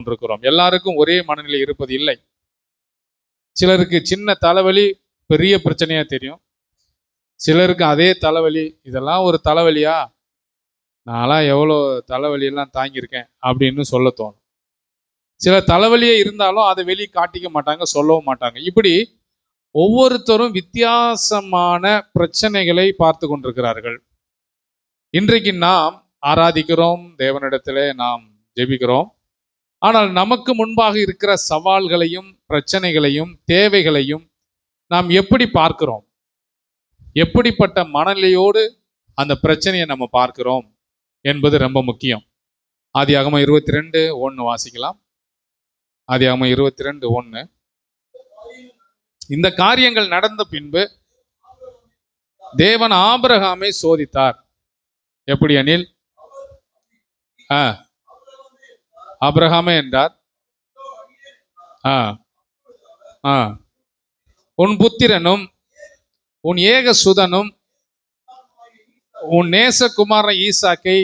இருக்கிறோம். எல்லாருக்கும் ஒரே மனநிலை இருப்பது இல்லை. சிலருக்கு சின்ன தலைவலி பெரிய பிரச்சனையா தெரியும். சிலருக்கு அதே தலைவலி இதெல்லாம் ஒரு தலைவலியா, நான்லாம் எவ்வளோ தலைவலியெல்லாம் தாங்கியிருக்கேன் அப்படின்னு சொல்ல தோணும். சில தலைவலியே இருந்தாலும் அதை வெளியே காட்டிக்க மாட்டாங்க, சொல்லவும் மாட்டாங்க. இப்படி ஒவ்வொருத்தரும் வித்தியாசமான பிரச்சனைகளை பார்த்து கொண்டிருக்கிறார்கள். இன்றைக்கு நாம் ஆராதிக்கிறோம், தேவனிடத்திலே நாம் ஜெபிக்கிறோம். ஆனால் நமக்கு முன்பாக இருக்கிற சவால்களையும் பிரச்சனைகளையும் தேவைகளையும் நாம் எப்படி பார்க்கிறோம்? எப்படிப்பட்ட மனநிலையோடு அந்த பிரச்சனையை நம்ம பார்க்கிறோம் என்பது ரொம்ப முக்கியம். ஆதியாகமம் 22:1 வாசிக்கலாம். ஆதியாகமம் 22:1. இந்த காரியங்கள் நடந்த பின்பு தேவன் ஆபிரகாமை சோதித்தார். எப்படி எனில், ஆபிரகாமே என்றார், உன் புத்திரனும் உன் ஏக சுதனும் உன் நேசகுமாரன் ஈசாக்கை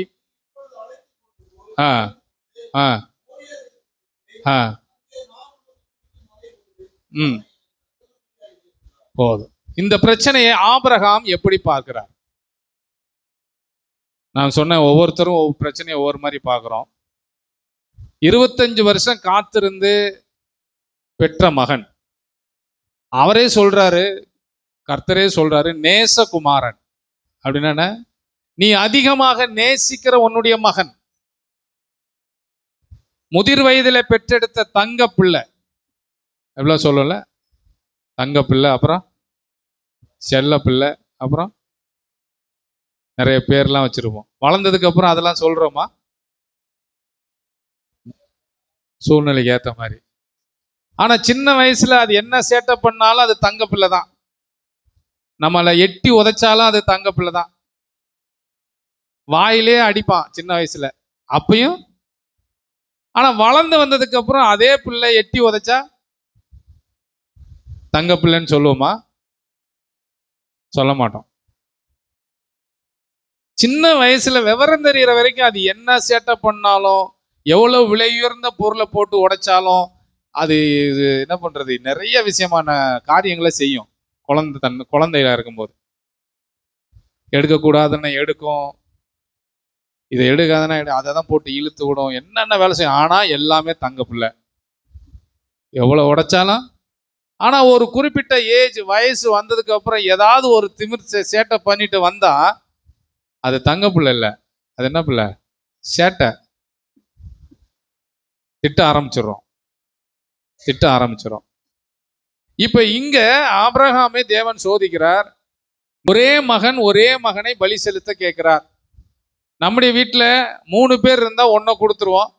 போதும். இந்த பிரச்சனையை ஆபிரகாம் எப்படி பார்க்கிறார்? நான் சொன்ன ஒவ்வொருத்தரும் ஒவ்வொரு பிரச்சனையை ஒவ்வொரு மாதிரி பார்க்கிறோம். 25 வருஷம் காத்திருந்து பெற்ற மகன், அவரே சொல்றாரு, கர்த்தரே சொல்றாரு, நேசகுமாரன் அப்படின்னா நீ அதிகமாக நேசிக்கிற உன்னுடைய மகன், முதிர் வயதில பெற்றெடுத்த தங்க பிள்ளை. எவ்வளவு சொல்லல, தங்க பிள்ளை, அப்புறம் செல்ல பிள்ளை, அப்புறம் நிறைய பேர்லாம் வச்சிருப்போம். வளர்ந்ததுக்கு அப்புறம் அதெல்லாம் சொல்றோமா? சூழ்நிலைக்கு ஏற்ற மாதிரி. ஆனா சின்ன வயசுல அது என்ன சேட்டை பண்ணாலும் அது தங்க பிள்ளை தான். நம்மளை எட்டி உதைச்சாலும் அது தங்க பிள்ளை தான். வாயிலே அடிப்பான் சின்ன வயசுல, அப்பயும். ஆனா வளர்ந்து வந்ததுக்கு அப்புறம் அதே பிள்ளை எட்டி உதைச்சா தங்க பிள்ளைன்னு சொல்லுவோமா? சொல்ல மாட்டோம். சின்ன வயசுல விவரம் தெரிகிற வரைக்கும் அது என்ன சேட்டை பண்ணாலும், எவ்வளவு விலை உயர்ந்த பொருளை போட்டு உடைச்சாலும் அது என்ன பண்றது, நிறைய விஷயமான காரியங்களை செய்யும். குழந்தையில இருக்கும்போது எடுக்கக்கூடாதுன்னு எடுக்கும், இதை எடுக்காதுன்னா அதை தான் போட்டு இழுத்து விடும், என்னென்ன வேலை செய்யும். ஆனா எல்லாமே தங்க பிள்ளை, எவ்வளவு உடைச்சாலும். ஆனா ஒரு குறிப்பிட்ட ஏஜ் வயசு வந்ததுக்கு அப்புறம் ஏதாவது ஒரு திமிர் சேட்டை பண்ணிட்டு வந்தா அது தங்க பிள்ளை இல்லை, அது என்ன பிள்ளை? சேட்டை. திட்ட ஆரம்பிச்சிடும். இப்ப இங்க ஆபிரகாமை தேவன் சோதிக்கிறார். ஒரே மகனை பலி செலுத்த கேட்கிறார். நம்முடைய வீட்டுல 3 பேர் இருந்தா ஒன்ன கொடுத்துருவோம்.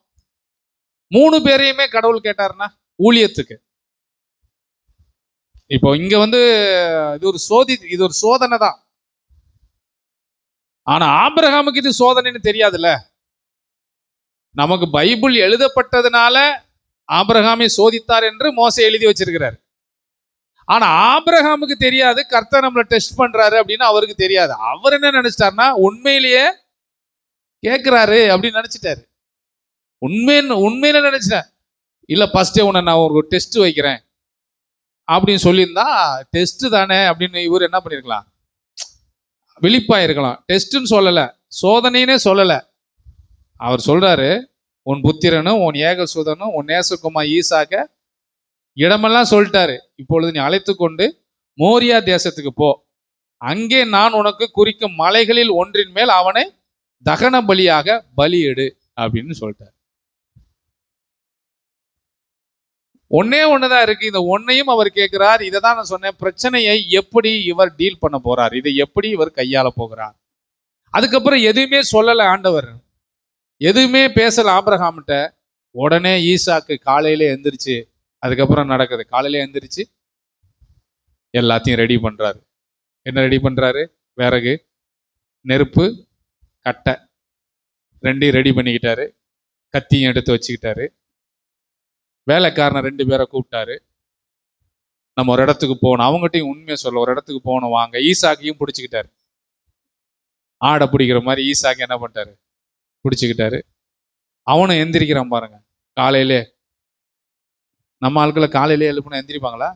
3 பேரையுமே கடவுள் கேட்டார்னா ஊழியத்துக்கு. இப்போ இங்க இது ஒரு சோதனை தான். ஆனா ஆபிரகாமுக்கு இது சோதனைன்னு தெரியாதுல்ல. நமக்கு பைபிள் எழுதப்பட்டதுனால ஆபிரகாமை சோதித்தார் என்று மோசே எழுதி வச்சிருக்கிறார். ஆனா ஆபிரகாமுக்கு தெரியாது கர்த்தர் நம்மளை டெஸ்ட் பண்றாரு அப்படின்னு அவருக்கு தெரியாது. அவர் என்ன நினைச்சிட்டாருன்னா, உண்மையிலேயே கேட்கிறாரு அப்படின்னு நினைச்சிட்டாரு. உண்மையில நினைச்சிட்டேன். இல்ல ஃபர்ஸ்டே உன்னை நான் ஒரு டெஸ்ட் வைக்கிறேன் அப்படின்னு சொல்லியிருந்தா, டெஸ்ட் தானே அப்படின்னு இவர் என்ன பண்ணிருக்கலாம், விழிப்பா இருக்கலாம். டெஸ்ட்னு சொல்லல, சோதனைன்னே சொல்லல. அவர் சொல்றாரு, உன் புத்திரனும் உன் ஏகசுதனும் உன் நேசகுமாரன் ஈசாக்க, இடமெல்லாம் சொல்லிட்டாரு. இப்பொழுது நீ அழைத்து கொண்டு மோரியா தேசத்துக்கு போ, அங்கே நான் உனக்கு குறிக்கும் மலைகளில் ஒன்றின் மேல் அவனை தகன பலியாக பலியிடு அப்படின்னு சொல்லிட்டார். ஒன்னே ஒண்ணுதான் இருக்கு. இந்த ஒன்னையும் அவர் கேட்கிறார். இதை தான் நான் சொன்னேன், பிரச்சனையை எப்படி இவர் டீல் பண்ண போறார், இதை எப்படி இவர் கையாள போகிறார். அதுக்கப்புறம் எதுவுமே சொல்லல ஆண்டவர், எதுவுமே பேசல ஆபிரகாம்கிட்ட. உடனே ஈசாக்கு காலையில எந்திரிச்சு, அதுக்கப்புறம் நடக்குது, காலையில எந்திரிச்சு எல்லாத்தையும் ரெடி பண்றாரு. என்ன ரெடி பண்றாரு? விறகு, நெருப்பு, கட்டை ரெண்டையும் ரெடி பண்ணிக்கிட்டாரு. கத்தியும் எடுத்து வச்சுக்கிட்டாரு. வேலைக்காரனை 2 பேரை கூப்பிட்டாரு. நம்ம ஒரு இடத்துக்கு போகணும், அவங்ககிட்டையும் உண்மையை சொல்ல, ஒரு இடத்துக்கு போகணும் வாங்க. ஈசாக்கையும் பிடிச்சிக்கிட்டாரு. ஆடை பிடிக்கிற மாதிரி ஈசாக்கு என்ன பண்ணிட்டாரு, பிடிச்சிக்கிட்டாரு. அவனும் எந்திரிக்கிறான் பாருங்க. காலையிலே நம்ம ஆட்களை காலையிலே எழுப்புனா எந்திரிப்பாங்களா?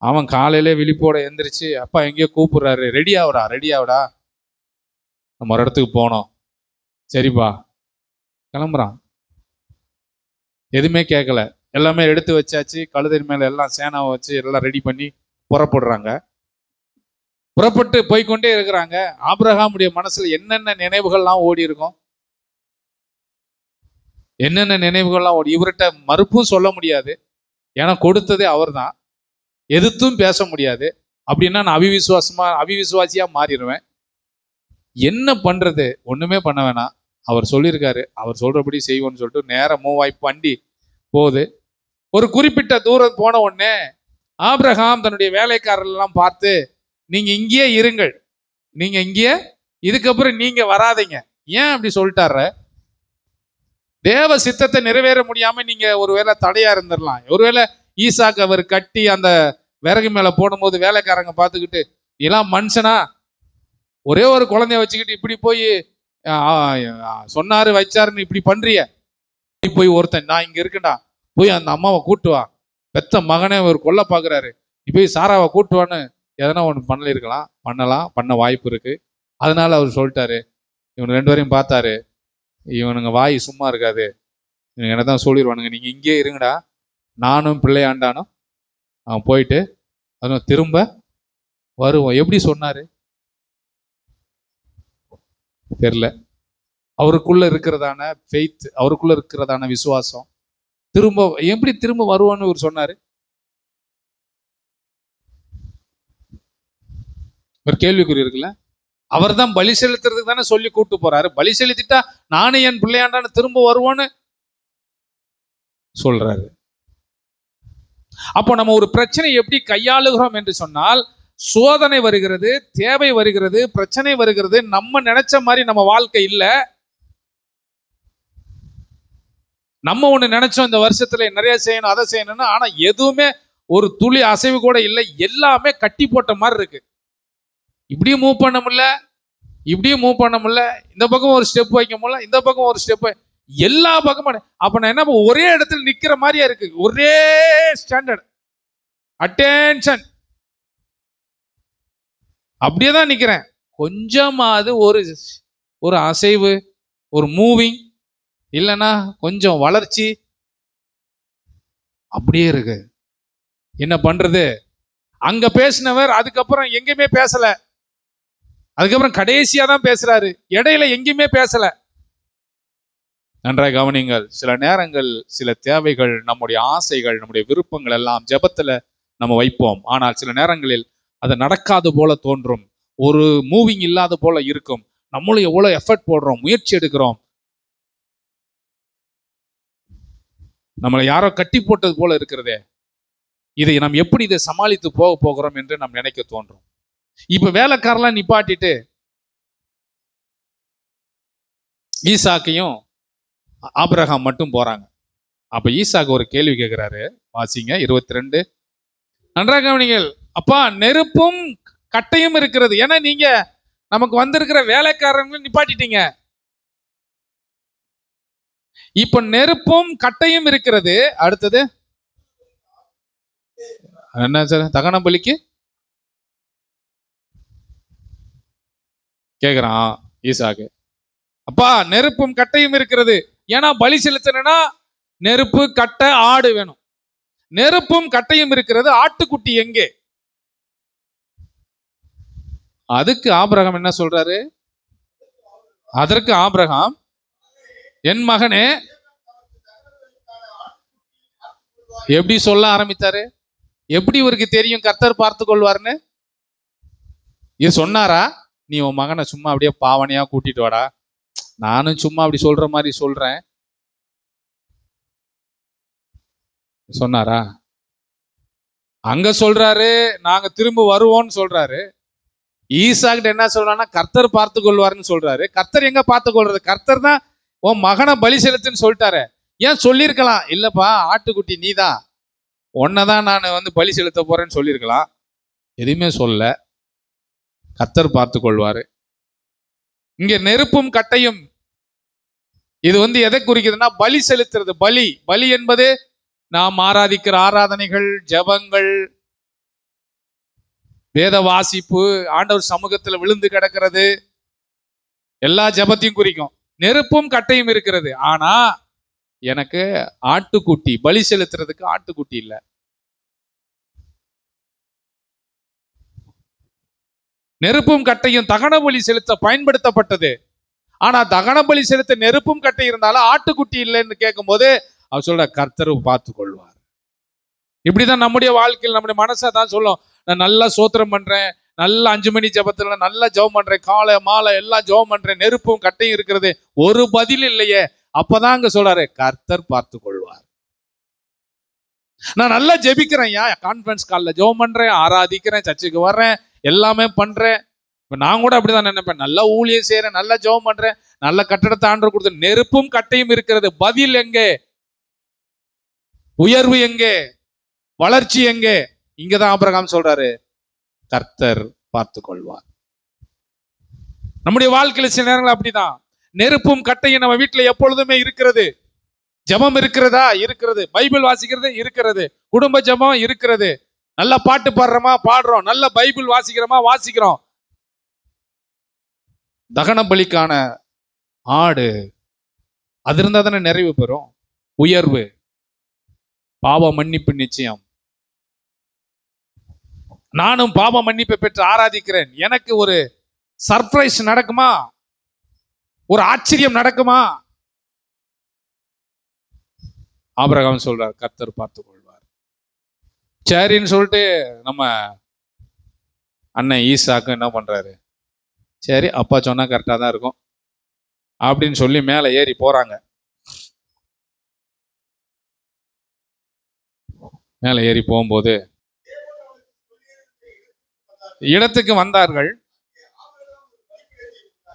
அவன் காலையிலே விழிப்போட எந்திரிச்சு, அப்பா எங்கேயோ கூப்பிடுறாரு, ரெடி ஆகுடா, நம்ம ஒரு இடத்துக்கு போனோம். சரிப்பா, கிளம்புறான். எதுவுமே கேட்கல, எல்லாமே எடுத்து வச்சாச்சு. கழுதை மேல எல்லாம் சேனாவை வச்சு எல்லாம் ரெடி பண்ணி புறப்படுறாங்க. புறப்பட்டு போய்கொண்டே இருக்கிறாங்க. ஆபிரகாமுடைய மனசுல என்னென்ன நினைவுகள்லாம் ஓடி இருக்கும், என்னென்ன நினைவுகள்லாம் ஓடி. இவர்கிட்ட மறுப்பும் சொல்ல முடியாது, ஏன்னா கொடுத்ததே அவர் தான். எதிர்த்தும் பேச முடியாது. அப்படின்னா நான் அவிவிசுவாசியா மாறிடுவேன். என்ன பண்றது? ஒண்ணுமே பண்ண வேணாம். அவர் சொல்லியிருக்காரு, அவர் சொல்றபடி செய்வோம்னு சொல்லிட்டு நேரம் மூவாய் வண்டி போகுது. ஒரு குறிப்பிட்ட தூரம் போன உடனே ஆபிரகாம் தன்னுடைய வேலைக்காரர்கள்லாம் பார்த்து, நீங்க இங்கேயே இருங்கள், நீங்க இங்கேயே, இதுக்கப்புறம் நீங்க வராதீங்க. ஏன் அப்படி சொல்லிட்டார? தேவ சித்தத்தை நிறைவேற முடியாம நீங்க ஒருவேளை தடையா இருந்துடலாம். ஒருவேளை ஈசாக்கு அவர் கட்டி அந்த விறகு மேல போடும்போது வேலைக்காரங்க பார்த்துக்கிட்டு, எல்லாம் மனுஷனா, ஒரே ஒரு குழந்தைய வச்சுக்கிட்டு இப்படி போய் சொன்னாரு வச்சாருன்னு இப்படி பண்றிய? போய் ஒருத்தன், நான் இங்க இருக்கேன்டா, போய் அந்த அம்மாவை கூட்டு வா, பெத்த மகனே ஒரு கொல்ல பாக்குறாரு, நீ போய் சாராவை கூட்டுவான்னு எதனா ஒன்று பண்ண வாய்ப்பு இருக்கு. அதனால அவர் சொல்லிட்டாரு. இவன் 2 பேரையும் பார்த்தாரு, இவனுங்க வாய் சும்மா இருக்காது, இவங்க என்னதான் சொல்லிடுவானுங்க, நீங்க இங்கே இருங்கடா, நானும் பிள்ளையாண்டானும் அவன் போயிட்டு அதுவும் திரும்ப வருவோம். எப்படி சொன்னாரு தெரியல. அவருக்குள்ள இருக்கிறதான ஃபெய்த், அவருக்குள்ள இருக்கிறதான விசுவாசம், எப்படி திரும்ப வருவான்னு இவர் சொன்னாரு? ஒரு கேள்விக்குறி இருக்குல்ல. அவர் தான் பலி செலுத்துறதுக்கு தானே சொல்லி கூட்டு போறாரு. பலி செலுத்திட்டா நானே என் பிள்ளையாண்டான்னு திரும்ப வருவோன்னு சொல்றாரு. அப்போ நம்ம ஒரு பிரச்சனை எப்படி கையாளுகிறோம் என்று சொன்னால், சோதனை வருகிறது, தேவை வருகிறது, பிரச்சனை வருகிறது, நம்ம நினைச்ச மாதிரி நம்ம வாழ்க்கை இல்ல. நம்ம ஒண்ணு நினைச்சோம், இந்த வருஷத்துல நிறைய செய்யணும், அதை செய்யணும்னு. ஆனா எதுவுமே ஒரு துளி அசைவு கூட இல்லை. எல்லாமே கட்டி போட்ட மாதிரி இருக்கு. இப்படியும் மூவ் பண்ண முடியல, இப்படியும் மூவ் பண்ண முடியல, இந்த பக்கம் ஒரு ஸ்டெப் வைக்க முடியல, இந்த பக்கம் ஒரு ஸ்டெப், எல்லா பக்கமும். அப்ப நான் என்ன, ஒரே இடத்துல நிக்கிற மாதிரியா இருக்கு, ஒரே ஸ்டாண்டர்ட் அட்டென்ஷன், அப்படியேதான் நிக்கிறேன். கொஞ்சமாவது ஒரு அசைவு, ஒரு மூவிங் இல்லைன்னா கொஞ்சம் வளர்ச்சி அப்படியே இருக்கு. என்ன பண்றது? அங்க பேசினவர் அதுக்கப்புறம் எங்கேயுமே பேசல, அதுக்கப்புறம் கடைசியா தான் பேசுறாரு, இடையில எங்கேயுமே பேசல. நன்றாக கவனிங்கள். சில நேரங்கள் சில தேவைகள், நம்முடைய ஆசைகள், நம்முடைய விருப்பங்கள் எல்லாம் ஜெபத்துல நம்ம வைப்போம். ஆனால் சில நேரங்களில் அது நடக்காது போல தோன்றும், ஒரு மூவிங் இல்லாத போல இருக்கும். நம்மளும் எவ்வளவு எஃபர்ட் போடுறோம், முயற்சி எடுக்கிறோம், நம்மளை யாரோ கட்டி போட்டது போல இருக்கிறதே, இதை நாம் எப்படி இதை சமாளித்து போகிறோம் என்று நாம் நினைக்க தோன்றும். இப்ப வேலைக்காரெல்லாம் நிப்பாட்டிட்டு ஈசாக்கையும் ஆபிரகாம் மட்டும் போறாங்க. அப்ப ஈசாக்கு ஒரு கேள்வி கேட்கிறாரு, வாசிங்க 22. நன்றாக கவனிங்கள். அப்பா, நெருப்பும் கட்டையும் இருக்கிறது, ஏன்னா நீங்க நமக்கு வந்திருக்கிற வேலைக்காரங்க நிப்பாட்டிட்டீங்க. இப்ப நெருப்பும் கட்டையும் இருக்கிறது, அடுத்தது என்ன சார்? தகன பலிக்கு கேக்குறான் ஈசாக்கு. அப்பா, நெருப்பும் கட்டையும் இருக்கிறது, ஏன்னா பலி செலுத்தணும்னா நெருப்பு, கட்டை, ஆடு வேணும். நெருப்பும் கட்டையும் இருக்கிறது, ஆட்டுக்குட்டி எங்கே? அதுக்கு ஆபிரகாம் என்ன சொல்றாரு? அதற்கு ஆபிரகாம், என் மகனே, எப்படி சொல்ல ஆரம்பித்தாரு? எப்படி இவருக்கு தெரியும் கர்த்தர் பார்த்து கொள்வார்னு? இது சொன்னாரா? நீ உன் மகனை சும்மா அப்படியே பாவனையா கூட்டிட்டு வாடா, நானும் சும்மா அப்படி சொல்ற மாதிரி சொல்றேன், சொன்னாரா? அங்க சொல்றாரு நாங்க திரும்ப வருவோம்னு சொல்றாரு. ஈசாக்கிட்ட என்ன சொல்றான்னா கர்த்தர் பார்த்து கொள்வாருன்னு சொல்றாரு. கர்த்தர் எங்க பார்த்து கொள்றது? கர்த்தர் தான் உன் மகனை பலி செலுத்துன்னு சொல்லிட்டாரு. ஏன் சொல்லியிருக்கலாம், இல்லப்பா ஆட்டுக்குட்டி நீதான், உன்னதான் நான் பலி செலுத்த போறேன்னு சொல்லியிருக்கலாம். எதுவுமே சொல்ல, கர்த்தர் பார்த்து கொள்வாரு. இங்க நெருப்பும் கட்டையும் இது எதை குறிக்குதுன்னா பலி செலுத்துறது. பலி என்பது நாம் ஆராதிக்கிற ஆராதனைகள், ஜெபங்கள், வேத வாசிப்பு, ஆண்டவர் சமூகத்தில் விழுந்து கிடக்கிறது, எல்லா ஜெபத்தையும் குறிக்கும். நெருப்பும் கட்டையும் இருக்கிறது. ஆனா எனக்கு ஆட்டுக்குட்டி, பலி செலுத்துறதுக்கு ஆட்டுக்குட்டி இல்ல. நெருப்பும் கட்டையும் தகன பலி செலுத்த பயன்படுத்தப்பட்டது. ஆனா தகன பலி செலுத்த நெருப்பும் கட்டை இருந்தாலும் ஆட்டுக்குட்டி இல்லைன்னு கேட்கும் போது அவர் சொல்ற, கர்த்தர் பார்த்து கொள்வார். இப்படிதான் நம்முடைய வாழ்க்கையில் நம்முடைய மனசை தான் சொல்லும். நான் நல்லா சோத்திரம் பண்றேன், நல்லா 5 மணி ஜெபத்துல நல்லா ஜெபம் பண்றேன், காலை மாலை எல்லாம் ஜெபம் பண்றேன், நெருப்பும் கட்டையும் இருக்கிறது, ஒரு பதில் இல்லையே. அப்பதான் அங்க சொல்றாரு, கர்த்தர் பார்த்து கொள்வார். நான் நல்லா ஜெபிக்கிறேன், கான்ஃபரன்ஸ் கால்ல ஜெபம் பண்றேன், ஆராதிக்கிறேன், சர்ச்சுக்கு வர்றேன், எல்லாமே பண்றேன். இப்ப நான் கூட அப்படிதான் நினைப்பேன், நல்லா ஊழியம் செய்யறேன், நல்லா ஜெபம் பண்றேன், நல்ல கட்டடத்தை ஆண்டவர் கொடுத்து, நெருப்பும் கட்டையும் இருக்கிறது, பதில் எங்கே? உயர்வு எங்கே? வளர்ச்சி எங்கே? இங்கதான் ஆபிரகாம் சொல்றாரு, கர்த்தர் பார்த்து கொள்வார். நம்முடைய வாழ்க்கையில சில நேரங்கள் அப்படிதான். நெருப்பும் கட்டையும் நம்ம வீட்டுல எப்பொழுதுமே இருக்கிறது. ஜெபம் இருக்கிறதா? இருக்கிறது. பைபிள் வாசிக்கிறது இருக்கிறது. குடும்ப ஜெபம் இருக்கிறது. நல்ல பாட்டு பாடுறோமா? பாடுறோம். நல்ல பைபிள் வாசிக்கிறோமா? வாசிக்கிறோம். தகன பலிக்கான ஆடு அது இருந்தா தானே நிறைவு பெறும். உயர்வு, பாவ மன்னிப்பு நிச்சயம். நானும் பாவ மன்னிப்பை பெற்று ஆராதிக்கிறேன், எனக்கு ஒரு சர்ப்ரைஸ் நடக்குமா? ஒரு ஆச்சரியம் நடக்குமா? ஆபிரகாம் சொல்றார், கர்த்தர் பார்த்து கொள்வார். சரின்னு சொல்லிட்டு நம்ம அண்ணன் ஈசாக்கு என்ன பண்றாரு, சரி அப்பா சொன்னா கரெக்டா தான் இருக்கும் அப்படின்னு சொல்லி மேல ஏறி போறாங்க. மேல ஏறி போகும்போது இடத்துக்கு வந்தார்கள்.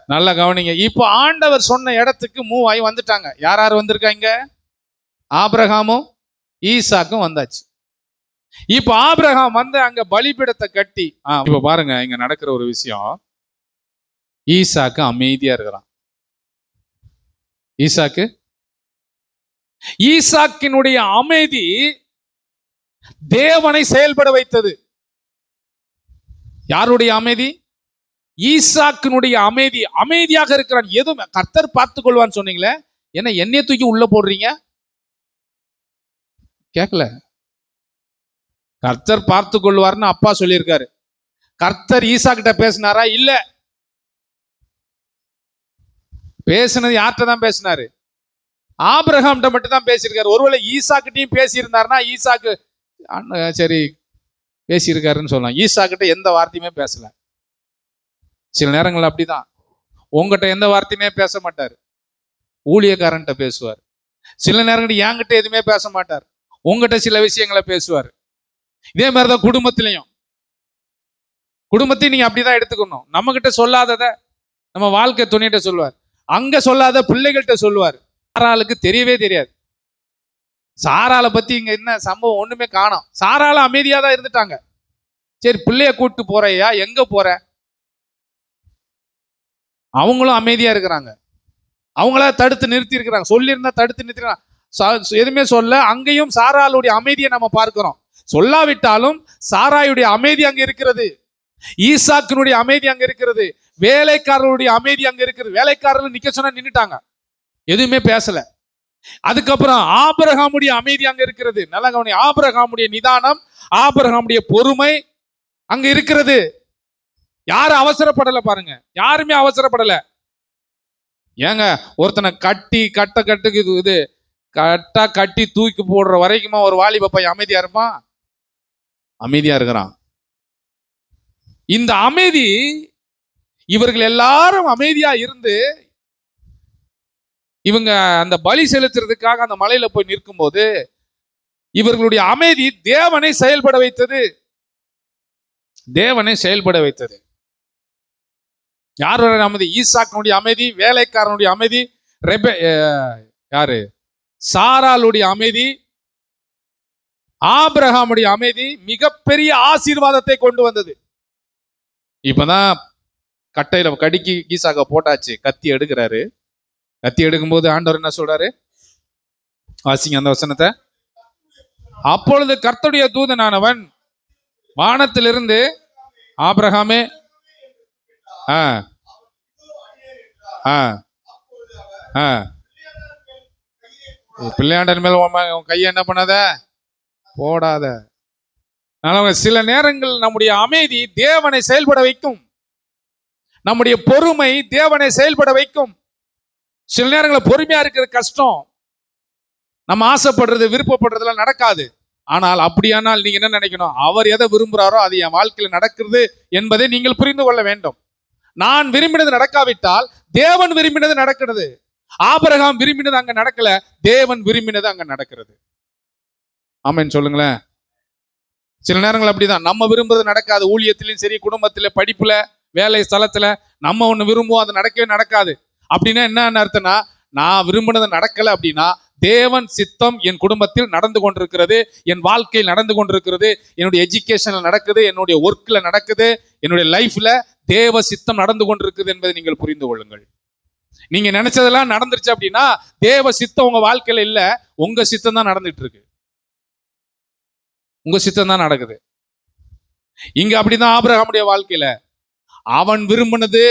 நல்லா கவனிங்க. இப்போ ஆண்டவர் சொன்ன இடத்துக்கு மூவ் ஆகி வந்துட்டாங்க. யார் வந்திருக்காங்க? ஆபிரகாமும் ஈசாக்கும் வந்தாச்சு. இப்ப ஆபிரகாம் வந்து அங்க பலிபீடத்தை கட்டி, இப்ப பாருங்க இங்க நடக்கிற ஒரு விஷயம். ஈசாக்கு அமைதியா இருக்கிறான். ஈசாக்கினுடைய அமைதி தேவனை செயல்பட வைத்தது. யாருடைய அமைதி? ஈசாக்கினுடைய அமைதி. அமைதியாக இருக்கிறான். எதுவும் கர்த்தர் பார்த்துக் கொள்வான்னு சொன்னீங்களே, என்ன என்னைய தூக்கி உள்ள போடுறீங்க? கேட்கல. கர்த்தர் பார்த்து கொள்வார்னு அப்பா சொல்லியிருக்காரு. கர்த்தர் ஈசா கிட்ட பேசினாரா? இல்ல. பேசினது யார்கிட்ட தான் பேசினாரு? ஆபிரகாம் மட்டும் தான் பேசியிருக்காரு. ஒருவேளை ஈசா கிட்டையும் பேசி இருந்தாருன்னா ஈசாக்கு சரி பேசியிருக்காருன்னு சொல்லலாம். ஈசா கிட்ட எந்த வார்த்தையுமே பேசல. சில நேரங்கள் அப்படிதான். உங்ககிட்ட எந்த வார்த்தையுமே பேச மாட்டார், ஊழியக்காரன்ட்ட பேசுவார். சில நேரங்கள் என்கிட்ட எதுவுமே பேச மாட்டார், உங்ககிட்ட சில விஷயங்களை பேசுவார். இதே மாதிரிதான் குடும்பத்திலையும். குடும்பத்தையும் நீங்க அப்படிதான் எடுத்துக்கணும். நம்ம கிட்ட சொல்லாதத நம்ம வாழ்க்கை துணையிட்ட சொல்லுவார், அங்க சொல்லாத பிள்ளைகள்கிட்ட சொல்லுவார். சாராளுக்கு தெரியவே தெரியாது. சாராளை பத்தி இங்க என்ன சம்பவம் ஒண்ணுமே காணோம். சாராள அமைதியா தான் இருந்துட்டாங்க. சரி பிள்ளைய கூட்டு போறையா, எங்க போற? அவங்களும் அமைதியா இருக்கிறாங்க. அவங்கள தடுத்து நிறுத்தி இருக்கிறாங்க. சொல்லியிருந்தா தடுத்து நிறுத்திருக்காங்க. எதுவுமே சொல்ல. அங்கேயும் சாராளுடைய அமைதியை நம்ம பார்க்கிறோம். சொல்லாவிட்டாலும் சாராயுடைய அமைதி அங்க இருக்கிறது. ஈசாக்கினுடைய அமைதி அங்க இருக்கிறது. வேலைக்காரருடைய அமைதி அங்க இருக்கிறது. வேலைக்காரர்கள் நிக்க சொன்னா நின்னுட்டாங்க, எதுவுமே பேசல. அதுக்கப்புறம் ஆபிரகாமுடைய அமைதி அங்க இருக்கிறது. நல்லா கவனி. ஆபிரகாமுடைய நிதானம், ஆபிரகாமுடைய பொறுமை அங்க இருக்கிறது. யாரும் அவசரப்படல பாருங்க, யாருமே அவசரப்படல. ஏங்க ஒருத்தனை கட்டுக்கு இது கட்டி தூக்கி போடுற வரைக்குமா ஒரு வாலிப பையன் அமைதியா இருப்பான்? அமைதியா இருக்கிறான். இந்த அமைதி, இவர்கள் எல்லாரும் அமைதியா இருந்து இவங்க அந்த பலி செலுத்துறதுக்காக அந்த மலையில போய் நிற்கும் போது இவர்களுடைய அமைதி தேவனை செயல்பட வைத்தது. தேவனை செயல்பட வைத்தது. யாருடைய அமைதி? ஈசாக்கினுடைய அமைதி, வேலைக்காரனுடைய அமைதி, சாராளுடைய அமைதி, ஆபிரகாமுடைய அமைதி மிகப்பெரிய ஆசீர்வாதத்தை கொண்டு வந்தது. இப்பதான் கட்டையில கடிக்கி ஈசாக்க போட்டாச்சு, கத்தி எடுக்கிறாரு. கத்தி எடுக்கும்போது ஆண்டவர் என்ன சொல்றாரு? வாசிங்க அந்த வசனத்தை. அப்பொழுது கர்த்தருடைய தூதனானவன் வானத்திலிருந்து, ஆபிரகாமே, பிள்ளையாண்டன் மேல உன் கையை என்ன பண்ணாத, போடாத. சில நேரங்கள் நம்முடைய அமைதி தேவனை செயல்பட வைக்கும். நம்முடைய பொறுமை தேவனை செயல்பட வைக்கும். சில நேரங்களில் பொறுமையா இருக்கிறது கஷ்டம். நம்ம ஆசைப்படுறது விருப்பப்படுறதுலாம் நடக்காது. ஆனால் அப்படியானால் நீங்க என்ன நினைக்கணும்? அவர் எதை விரும்புறாரோ அது என் வாழ்க்கையில நடக்கிறது என்பதை நீங்கள் புரிந்து கொள்ள வேண்டும். நான் விரும்பினது நடக்காவிட்டால் தேவன் விரும்பினது நடக்கிறது. ஆபிரகாம் விரும்பினது அங்க நடக்கல, தேவன் விரும்பினது அங்க நடக்கிறது. ஆமென் சொல்லுங்களேன். சில நேரங்கள் அப்படிதான், நம்ம விரும்புறது நடக்காது. ஊழியத்திலையும் சரி, குடும்பத்துல, படிப்புல, வேலை ஸ்தலத்துல நம்ம ஒண்ணு விரும்புவோம், அது நடக்கவே நடக்காது. அப்படின்னா என்ன அர்த்தம்னா, நான் விரும்பினது நடக்கல அப்படின்னா தேவன் சித்தம் என் குடும்பத்தில் நடந்து கொண்டிருக்கிறது, என் வாழ்க்கையில் நடந்து கொண்டிருக்கிறது, என்னுடைய எஜுகேஷன்ல நடக்குது, என்னுடைய ஒர்க்ல நடக்குது, என்னுடைய லைஃப்ல தேவ சித்தம் நடந்து கொண்டிருக்குது என்பதை நீங்கள் புரிந்து கொள்ளுங்கள். நீங்க நினைச்சதெல்லாம் நடந்துருச்சு அப்படின்னா தேவ சித்தம் உங்க வாழ்க்கையில இல்ல, உங்க சித்தம் தான் நடந்துட்டு இருக்கு. உங்க சித்தம் தான் நடக்குது. இங்க அப்படிதான் ஆபிரகாமுடைய வாழ்க்கையில அவன் விரும்பினது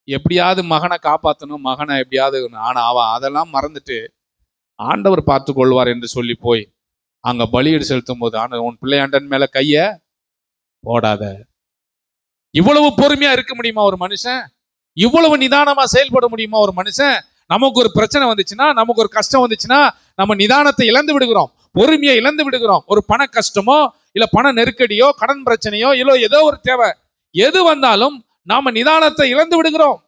எப்படியாவது மகனை காப்பாற்றணும், மகனை எப்படியாவது. ஆனா அவன் அதெல்லாம் மறந்துட்டு ஆண்டவர் பார்த்து கொள்வார் என்று சொல்லி போய் அங்க பலியிடு செலுத்தும் போது, ஆனா உன் பிள்ளையாண்டன் மேல கைய போடாத. இவ்வளவு பொறுமையா இருக்க முடியுமா ஒரு மனுஷன்? இவ்வளவு நிதானமா செயல்பட முடியுமா ஒரு மனுஷன்? நமக்கு ஒரு பிரச்சனை வந்துச்சுன்னா, நமக்கு ஒரு கஷ்டம் வந்துச்சுன்னா நம்ம நிதானத்தை இழந்து விடுகிறோம், பொறுமையை இழந்து விடுகிறோம். ஒரு பண கஷ்டமோ இல்ல பண நெருக்கடியோ கடன் பிரச்சனையோ இல்ல ஏதோ ஒரு தேவை எது வந்தாலும் நாம நிதானத்தை இழந்து விடுகிறோம்.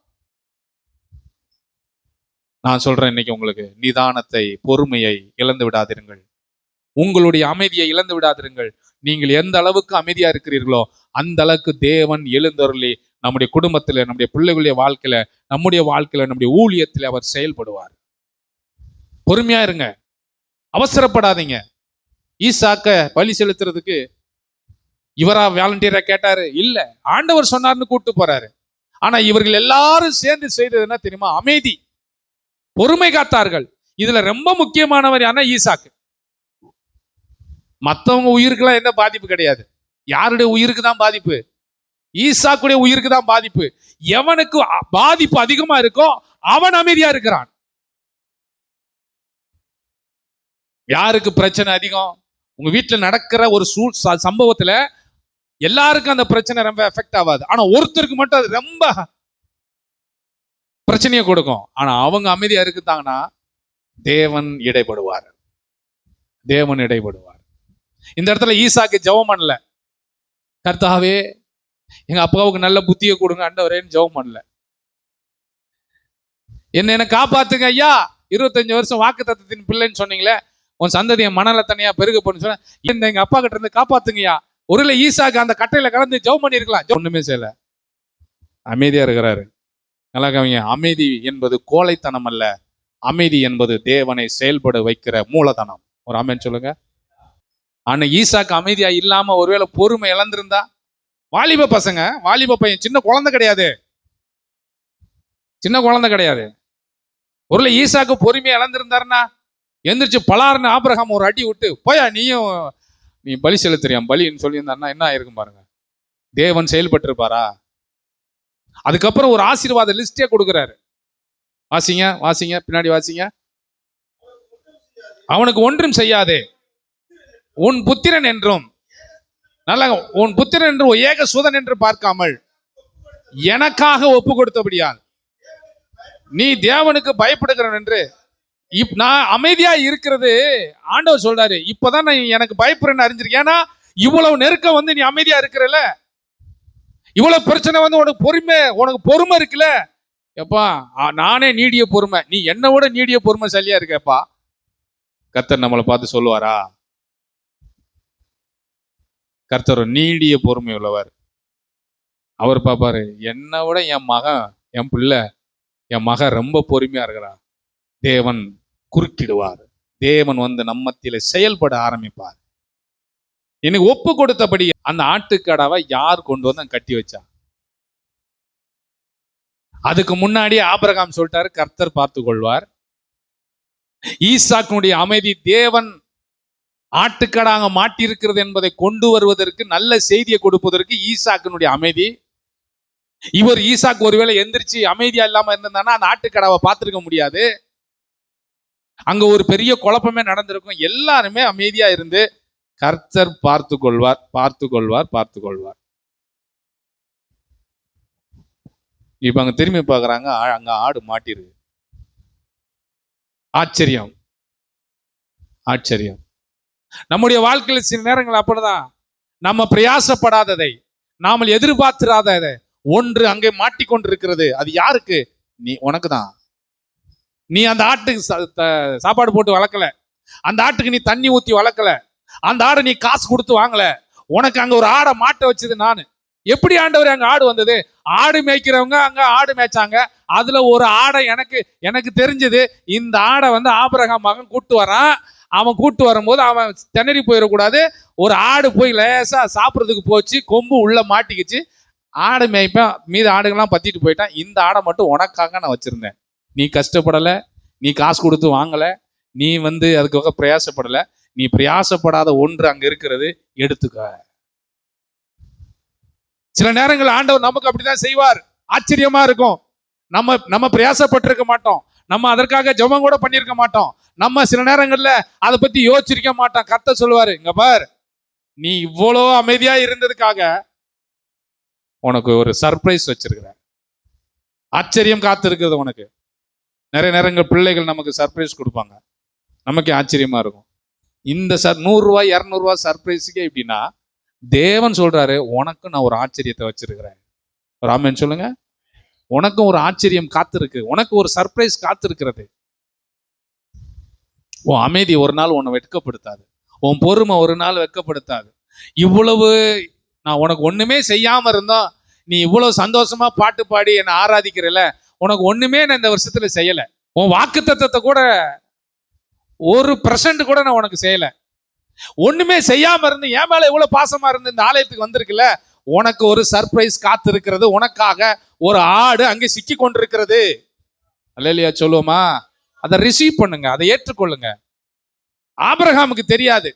நான் சொல்றேன் இன்னைக்கு உங்களுக்கு, நிதானத்தை, பொறுமையை இழந்து விடாதிருங்கள். உங்களுடைய அமைதியை இழந்து விடாதிருங்கள். நீங்கள் எந்த அளவுக்கு அமைதியா இருக்கிறீர்களோ அந்த அளவுக்கு தேவன் எழுந்தருளி நம்முடைய குடும்பத்துல, நம்முடைய பிள்ளைகளுடைய வாழ்க்கையில, நம்முடைய வாழ்க்கையில, நம்முடைய ஊழியத்தில் அவர் செயல்படுவார். பொறுமையா இருங்க, அவசரப்படாதீங்க. ஈசாக்க பலி செலுத்துறதுக்கு இவரா வாலண்டியரா கேட்டாரு? இல்ல, ஆண்டவர் சொன்னார்னு கூப்பிட்டு போறாரு. ஆனா இவர்கள் எல்லாரும் சேர்ந்து செய்தது என்ன தெரியுமா? அமைதி, பொறுமை காத்தார்கள். இதுல ரொம்ப முக்கியமானவர் யாருன்னா ஈசாக்கு. மற்றவங்க உயிருக்கெல்லாம் எந்த பாதிப்பு கிடையாது. யாருடைய உயிருக்கு தான் பாதிப்பு? ஈசாக்குடைய உயிருக்கு தான் பாதிப்பு. எவனுக்கு பாதிப்பு அதிகமா இருக்கோ அவன் அமைதியா இருக்கிறான். யாருக்கு பிரச்சனை அதிகம்? உங்க வீட்டுல நடக்கிற ஒரு சம்பவத்துல எல்லாருக்கும் அந்த பிரச்சனை ரொம்ப எஃபெக்ட் ஆகாது. ஆனா ஒருத்தருக்கு மட்டும் அது ரொம்ப பிரச்சனையை கொடுக்கும். ஆனா அவங்க அமைதியா இருக்குதாங்கன்னா தேவன் இடைப்படுவார். தேவன் இடைப்படுவார். இந்த இடத்துல ஈசாக்கு ஜெபம் பண்ணல, கர்த்தாவே எங்க அப்பாவுக்கு நல்ல புத்தியை கொடுங்க ஆண்டவரேன்னு ஜெபம் பண்ணல. என்ன காப்பாத்துங்க ஐயா, 25 வருஷம் வாக்கு தத்தத்தின் பிள்ளைன்னு சொன்னீங்களே, உன் சந்ததியை மணல தனியா பெருக போன்னு சொன்ன, எங்க அப்பா கிட்ட இருந்து காப்பாத்துங்கய்யா. ஒருவேளை ஈசாக்கு அந்த கட்டையில கலந்து ஜெபம் பண்ணிருக்கலாம். ஒண்ணுமே செய்யல, அமைதியா இருக்கிறாரு. நல்லா கவிங்க, அமைதி என்பது கோழைத்தனம் அல்ல, அமைதி என்பது தேவனை செயல்பட வைக்கிற மூலதனம். ஒரு ஆமென் சொல்லுங்க. ஆனா ஈசாக்கு அமைதியா இல்லாம ஒருவேளை பொறுமை இழந்திருந்தா, வாலிப பசங்க, வாலிப பையன், சின்ன குழந்தை கிடையாது, சின்ன குழந்தை கிடையாது. ஒருவேளை ஈசாக்கு பொறுமையை இழந்திருந்தாருன்னா எந்திரிச்சு பலாருன்னு ஆபிரகாம் ஒரு அடி விட்டு, போயா நீ பலி செலுத்துறியா பலின்னு சொல்லியிருந்தாருன்னா என்ன ஆயிருக்கும் பாருங்க. தேவன் செயல்பட்டு இருப்பாரா? அதுக்கப்புறம் ஒரு ஆசீர்வாத லிஸ்டே கொடுக்கிறாரு. வாசிங்க வாசிங்க, பின்னாடி வாசிங்க. அவனுக்கு ஒன்றும் செய்யாதே, உன் புத்திரன் என்றும், நல்லா, உன் புத்திரன் என்று ஏக சுதன் என்று பார்க்காமல் எனக்காக ஒப்பு கொடுத்தபடியால் நீ தேவனுக்கு பயப்படுகிறவன் என்று. நான் அமைதியா இருக்கிறது ஆண்டவர் சொல்றாரு, இப்பதான் நான் எனக்கு பயப்படுறேன்னு அறிஞ்சிருக்கேன். ஏன்னா இவ்வளவு நெருக்கம் வந்து நீ அமைதியா இருக்கிறல, இவ்வளவு பிரச்சனை வந்து உனக்கு பொறுமை இருக்குல்ல. எப்பா நானே நீடிய பொறுமை, நீ என்னை விட நீடிய பொறுமை சரியா இருக்கப்பா. கர்த்தர் நம்மளை பார்த்து சொல்லுவாரா? கர்த்தர் நீடிய பொறுமை உள்ளவர். அவர் பாப்பாரு, என்னை விட என் மகன், என் பிள்ளை, என் மகன் ரொம்ப பொறுமையா இருக்கிறா. தேவன் குறுக்கிடுவார். தேவன் வந்து நம்மத்தில செயல்பட ஆரம்பிப்பார். எனக்கு ஒப்பு கொடுத்தபடி அந்த ஆட்டுக்கடாவை யார் கொண்டு வந்து கட்டி வச்சா? அதுக்கு முன்னாடி ஆபிரகாம் சொல்லிட்டாரு, கர்த்தர் பார்த்து கொள்வார். ஈசாக்கினுடைய அமைதி தேவன் ஆட்டுக்கடாக மாட்டியிருக்கிறது என்பதை கொண்டு வருவதற்கு, நல்ல செய்தியை கொடுப்பதற்கு ஈசாக்கினுடைய அமைதி. இவர் ஈசாக்கு ஒருவேளை எந்திரிச்சு அமைதியா இல்லாம இருந்தானா அந்த ஆட்டுக்கடாவை பார்த்திருக்க முடியாது. அங்க ஒரு பெரிய குழப்பமே நடந்திருக்கும். எல்லாருமே அமைதியா இருந்து கர்த்தர் பார்த்து கொள்வார், பார்த்து கொள்வார், பார்த்து கொள்வார். இப்ப அங்க திரும்பி பார்க்கறாங்க, அங்க ஆடு மாட்டிருக்கு. ஆச்சரியம், ஆச்சரியம். நம்முடைய வாழ்க்கையில் சில நேரங்கள் அப்படிதான். நம்ம பிரயாசப்படாததை, நாமல் எதிர்பார்த்திராததை ஒன்று அங்கே மாட்டிக்கொண்டிருக்கிறது. அது யாருக்கு? நீ, உனக்கு தான். நீ அந்த ஆட்டுக்கு சாப்பாடு போட்டு வளர்க்கல, அந்த ஆட்டுக்கு நீ தண்ணி ஊத்தி வளர்க்கல, அந்த ஆடை நீ காசு கொடுத்து வாங்கல. உனக்கு அங்க ஒரு ஆடை மாட்ட வச்சது நானு. எப்படி ஆண்டவர் அங்க ஆடு வந்தது? ஆடு மேய்க்கிறவங்க அங்க ஆடு மேய்ச்சாங்க. அதுல ஒரு ஆடை எனக்கு தெரிஞ்சது. இந்த ஆடை ஆபிரகாம் மகன் கூட்டு வரான். அவன் கூட்டு வரும்போது அவன் திணறி போயிடக்கூடாது. ஒரு ஆடு போய் லேசா சாப்பிட்றதுக்கு போச்சு, கொம்பு உள்ள மாட்டிக்கிச்சு. ஆடு மேய்ப்பேன், மீது ஆடுகள்லாம் பத்திட்டு போயிட்டான். இந்த ஆடை மட்டும் உனக்காக நான் வச்சிருந்தேன். நீ கஷ்டப்படல, நீ காசு கொடுத்து வாங்கல, நீ அதுக்காக பிரயாசப்படல. நீ பிரயாசப்படாத ஒன்று அங்க இருக்கிறது, எடுத்துக்க. சில நேரங்கள் ஆண்டவர் நமக்கு அப்படிதான் செய்வார். ஆச்சரியமா இருக்கும். நம்ம பிரயாசப்பட்டிருக்க மாட்டோம், நம்ம அதற்காக ஜெபம் கூட பண்ணியிருக்க மாட்டோம், நம்ம சில நேரங்கள்ல அதை பத்தி யோசிச்சிருக்க மாட்டோம். கர்த்தர் சொல்லுவாரு, இங்க பார், நீ இவ்வளோ அமைதியா இருந்ததுக்காக உனக்கு ஒரு சர்ப்ரைஸ் வச்சிருக்கிற. ஆச்சரியம் காத்து இருக்கிறது உனக்கு. நிறைய நேரங்கள் பிள்ளைகள் நமக்கு சர்ப்ரைஸ் கொடுப்பாங்க, நமக்கு ஆச்சரியமா இருக்கும். இந்த 100 ரூபாய் 200 ரூபாய் சர்ப்ரைஸுக்கே எப்படின்னா, தேவன் சொல்றாரு, உனக்கு நான் ஒரு ஆச்சரியத்தை வச்சிருக்கிறேன். ராமன் சொல்லுங்க. உனக்கும் ஒரு ஆச்சரியம் காத்திருக்கு, உனக்கு ஒரு சர்ப்ரைஸ் காத்திருக்கிறது. உன் அமைதி ஒரு நாள் உன்னை வெட்கப்படுத்தாது, உன் பொறுமை ஒரு நாள் வெட்கப்படுத்தாது. இவ்வளவு நான் உனக்கு ஒண்ணுமே செய்யாம இருந்தோம், நீ இவ்வளவு சந்தோஷமா பாட்டு பாடி என்னை ஆராதிக்கிறல, உனக்கு ஒண்ணுமே நான் இந்த வருஷத்துல செய்யல. உன் வாக்குத்தத்தத்தை கூட 1% கூட நான் உனக்கு செய்யல. ஒண்ணுமே செய்யாம இருந்து என் மேல இவ்வளவு பாசமா இருந்து இந்த ஆலயத்துக்கு வந்திருக்குல்ல, உனக்கு ஒரு சர்ப்ரைஸ் காத்து இருக்கிறது. உனக்காக ஒரு ஆடு அங்கே சிக்கி கொண்டிருக்கிறது. அல்லேலூயா சொல்லுவோமா? அதை ரிசீவ் பண்ணுங்க, அதை ஏற்றுக்கொள்ளுங்க. ஆபிரகாமுக்கு தெரியாது.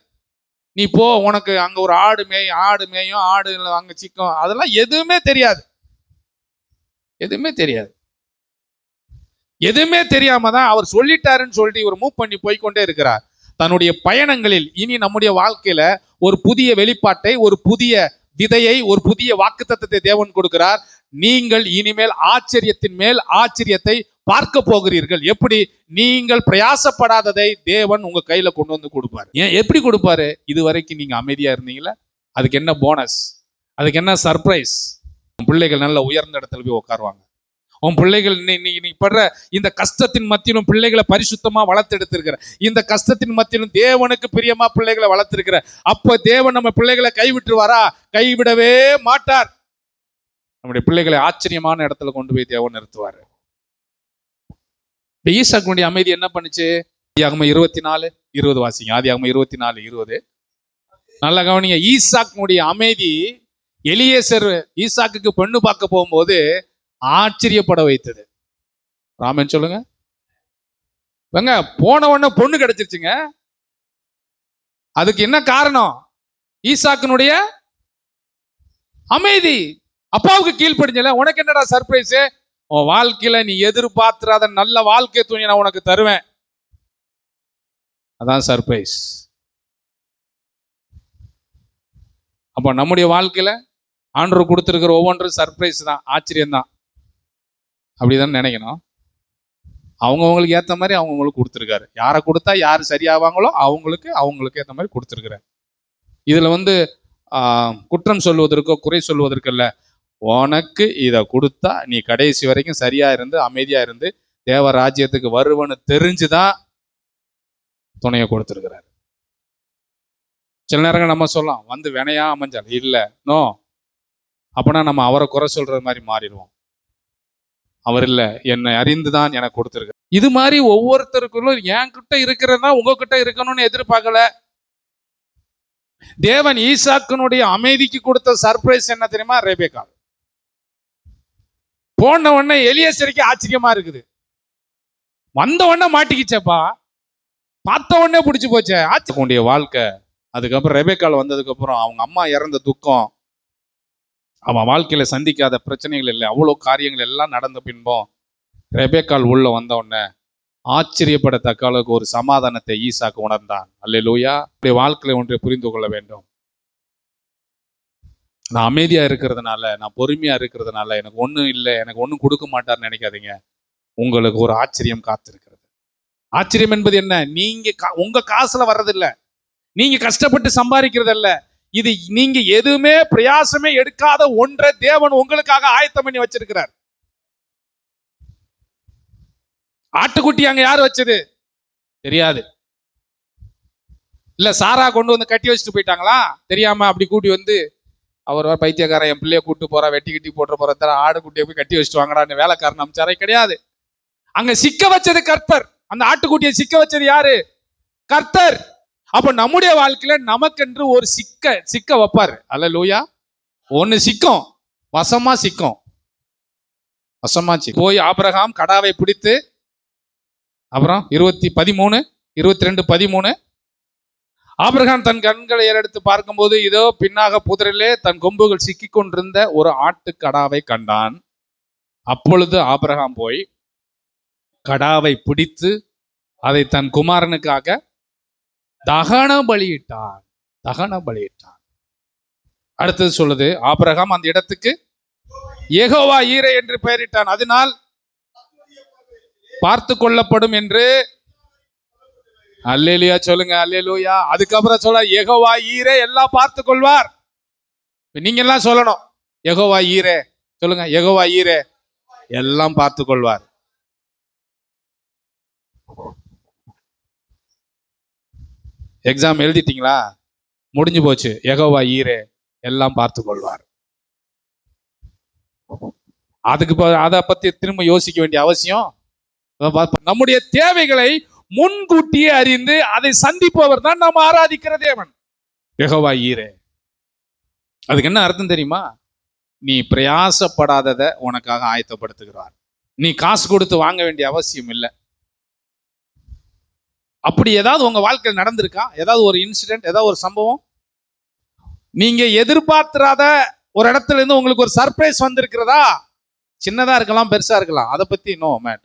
நீ போ, உனக்கு அங்க ஒரு ஆடு மேயும், ஆடு அங்க சிக்கும், அதெல்லாம் எதுவுமே தெரியாது. எதுவுமே தெரியாது. எதுவுமே தெரியாம தான் அவர் சொல்லிட்டாருன்னு சொல்லிட்டு இவர் மூவ் பண்ணி போய்கொண்டே இருக்கிறார் தன்னுடைய பயணங்களில். இனி நம்முடைய வாழ்க்கையில ஒரு புதிய வெளிப்பாட்டை, ஒரு புதிய விதையை, ஒரு புதிய வாக்குத்தத்தத்தை தேவன் கொடுக்கிறார். நீங்கள் இனிமேல் ஆச்சரியத்தின் மேல் ஆச்சரியத்தை பார்க்க போகிறீர்கள். எப்படி? நீங்கள் பிரயாசப்படாததை தேவன் உங்க கையில கொண்டு வந்து கொடுப்பாரு. ஏன் எப்படி கொடுப்பாரு? இது வரைக்கும் நீங்க அமைதியா இருந்தீங்களா? அதுக்கு என்ன போனஸ்? அதுக்கு என்ன சர்ப்ரைஸ்? பிள்ளைகள் நல்ல உயர்ந்த இடத்துல போய் உட்காருவாங்க. உன் பிள்ளைகள் நீ படுற இந்த கஷ்டத்தின் மத்தியிலும் பிள்ளைகளை பரிசுத்தமா வளர்த்தெடுத்திருக்கிற, இந்த கஷ்டத்தின் மத்தியிலும் தேவனுக்கு பிரியமா பிள்ளைகளை வளர்த்திருக்கிற. அப்ப தேவன் நம்ம பிள்ளைகளை கைவிட்டுருவாரா? கைவிடவே மாட்டார். நம்முடைய பிள்ளைகளை ஆச்சரியமான இடத்துல கொண்டு போய் தேவன் நிறுத்துவாரு. ஈசாக்குடைய அமைதி என்ன பண்ணுச்சு? ஆதியாகமம் 24:20 வாசிங்க. ஆதியாகமம் 24:20 நல்ல கவனிங்க. ஈசாக்குடைய அமைதி எலியேசர் ஈசாக்குக்கு பெண்ணு பார்க்க போகும்போது ஆச்சரியப்பட வைத்தது. ராமன் சொல்லுங்க. போன உடனே பொண்ணு கிடைச்சிருச்சுங்க. அதுக்கு என்ன காரணம்? ஈசாக்கினுடைய அமைதி. அப்பாவுக்கு கீழ்ப்படிஞ்சல. உனக்கு என்னடா சர்ப்ரைஸ்? உன் வாழ்க்கையில நீ எதிர்பார்த்திராத நல்ல வாழ்க்கை துணை நான் உனக்கு தருவேன். அதான் சர்ப்ரைஸ். அப்ப நம்முடைய வாழ்க்கையில ஆண்டவர் கொடுத்திருக்கிற ஒவ்வொன்றும் சர்ப்ரைஸ் தான், ஆச்சரியம் தான். அப்படிதான் நினைக்கணும். அவங்கவுங்களுக்கு ஏற்ற மாதிரி அவங்கவுங்களுக்கு கொடுத்துருக்காரு. யாரை கொடுத்தா யாரு சரியாவாங்களோ அவங்களுக்கு ஏற்ற மாதிரி கொடுத்துருக்குறாரு. இதுல குற்றம் சொல்வதற்கோ குறை சொல்வதற்கு இல்ல. உனக்கு இதை கொடுத்தா நீ கடைசி வரைக்கும் சரியா இருந்து அமைதியா இருந்து தேவ ராஜ்யத்துக்கு வருவன்னு தெரிஞ்சுதான் துணையை கொடுத்துருக்கிறாரு. சில நேரங்கள் நம்ம சொல்லலாம் வினையா அமைஞ்சால் இல்ல, நோ, அப்பனா நம்ம அவரை குறை சொல்ற மாதிரி மாறிடுவோம். அவர் இல்ல, என்னை அறிந்துதான் எனக்கு கொடுத்துருக்க. இது மாதிரி ஒவ்வொருத்தருக்குள்ள என்கிட்ட இருக்கிறதா உங்ககிட்ட இருக்கணும்னு எதிர்பார்க்கல. தேவன் ஈசாக்கினுடைய அமைதிக்கு கொடுத்த சர்ப்ரைஸ் என்ன தெரியுமா? ரெபேக்கா. போன உடனே எலியேசருக்கு ஆச்சரியமா இருக்குது. வந்த உடனே மாட்டிக்கிச்சப்பா, பார்த்த உடனே பிடிச்சு போச்சே, ஆச்சரிய வாழ்க்கை. அதுக்கப்புறம் ரெபேக்கால் வந்ததுக்கு அப்புறம் அவங்க அம்மா இறந்த துக்கம், அவன் வாழ்க்கையில சந்திக்காத பிரச்சனைகள் இல்லை, அவ்வளவு காரியங்கள் எல்லாம் நடந்த பின்பும் ரெபேக்கால் உள்ள வந்த உடனே ஆச்சரியப்படத்தக்க அளவுக்கு ஒரு சமாதானத்தை ஈசாக்கு உணர்ந்தான். அல்லேலூயா. அப்படி வாழ்க்கையில ஒன்றை புரிந்து கொள்ள வேண்டும். நான் அமைதியா இருக்கிறதுனால, நான் பொறுமையா இருக்கிறதுனால எனக்கு ஒண்ணும் இல்லை, எனக்கு ஒண்ணும் கொடுக்க மாட்டார்னு நினைக்காதீங்க. உங்களுக்கு ஒரு ஆச்சரியம் காத்திருக்கிறது. ஆச்சரியம் என்பது என்ன? நீங்க உங்க காசுல வர்றதில்லை, நீங்க கஷ்டப்பட்டு சம்பாதிக்கிறது அல்ல. இது நீங்க எதுவுமே பிரயாசமே எடுக்காத ஒன்றை தேவன் உங்களுக்காக ஆயத்தம் பண்ணி வச்சிருக்கிறார். ஆட்டுக்குட்டி அங்க யார் வச்சது தெரியாது. இல்ல சாரா கொண்டு வந்து கட்டி வச்சுட்டு போயிட்டாங்களா தெரியாம அப்படி கூட்டி வந்து, அவர் பைத்தியக்காரன் என் பிள்ளைய கூட்டு போறா, வெட்டி கிட்டி போட்டு போற, ஆடு குட்டியை போய் கட்டி வச்சுட்டு வாங்கடான்னு வேலைக்காரன் அமிச்சாரே கிடையாது. அங்க சிக்க வச்சது கர்த்தர். அந்த ஆட்டுக்குட்டியை சிக்க வச்சது யாரு? கர்த்தர். அப்ப நம்முடைய வாழ்க்கையில நமக்கென்று ஒரு சிக்க வைப்பாரு. அல்லேலூயா. ஒண்ணு சிக்கும், வசமா சிக்கும், வசமா சிக்கும். போய் ஆபிரகாம் கடாவை பிடித்து, அப்புறம் 22:13 ஆபிரகாம் தன் கண்களை ஏறெடுத்து பார்க்கும்போது இதோ பின்னாக புதரிலே தன் கொம்புகள் சிக்கி கொண்டிருந்த ஒரு ஆட்டுக்கடாவை கண்டான். அப்பொழுது ஆபிரகாம் போய் கடாவை பிடித்து அதை தன் குமாரனுக்காக தகன பலியிட்டான். அடுத்தது சொல்லுது, ஆபிரகாம் அந்த இடத்துக்கு யெகோவா ஈரே என்று பெயரிட்டான். அதனால் பார்த்து கொள்ளப்படும் என்று. அல்லேலூயா சொல்லுங்க, அல்லேலூயா. அதுக்கப்புறம் சொல்ல, யெகோவா ஈரே எல்லாம் பார்த்து கொள்வார். நீங்க எல்லாம் சொல்லணும், யெகோவா ஈரே சொல்லுங்க, யெகோவா ஈரே எல்லாம் பார்த்து கொள்வார். எக்ஸாம் எழுதிட்டீங்களா? முடிஞ்சு போச்சு. யெகோவா ஈரே எல்லாம் பார்த்து கொள்வார். அதுக்கு அதை பத்தி திரும்ப யோசிக்க வேண்டிய அவசியம். நம்முடைய தேவைகளை முன்கூட்டியே அறிந்து அதை சந்திப்பவர் தான் நாம் ஆராதிக்கிற தேவன். யெகோவா ஈரே, அதுக்கு என்ன அர்த்தம் தெரியுமா? நீ பிரயாசப்படாததை உனக்காக ஆயத்தப்படுத்துகிறார். நீ காசு கொடுத்து வாங்க வேண்டிய அவசியம் இல்லை. அப்படி ஏதாவது உங்க வாழ்க்கையில் நடந்திருக்கா? ஏதாவது ஒரு இன்சிடென்ட், ஏதாவது ஒரு சம்பவம், நீங்க எதிர்பார்த்திராத ஒரு இடத்துல இருந்து உங்களுக்கு ஒரு சர்ப்ரைஸ் வந்திருக்கிறதா? சின்னதா இருக்கலாம், பெருசா இருக்கலாம், அதை பத்தி நோ மேட்.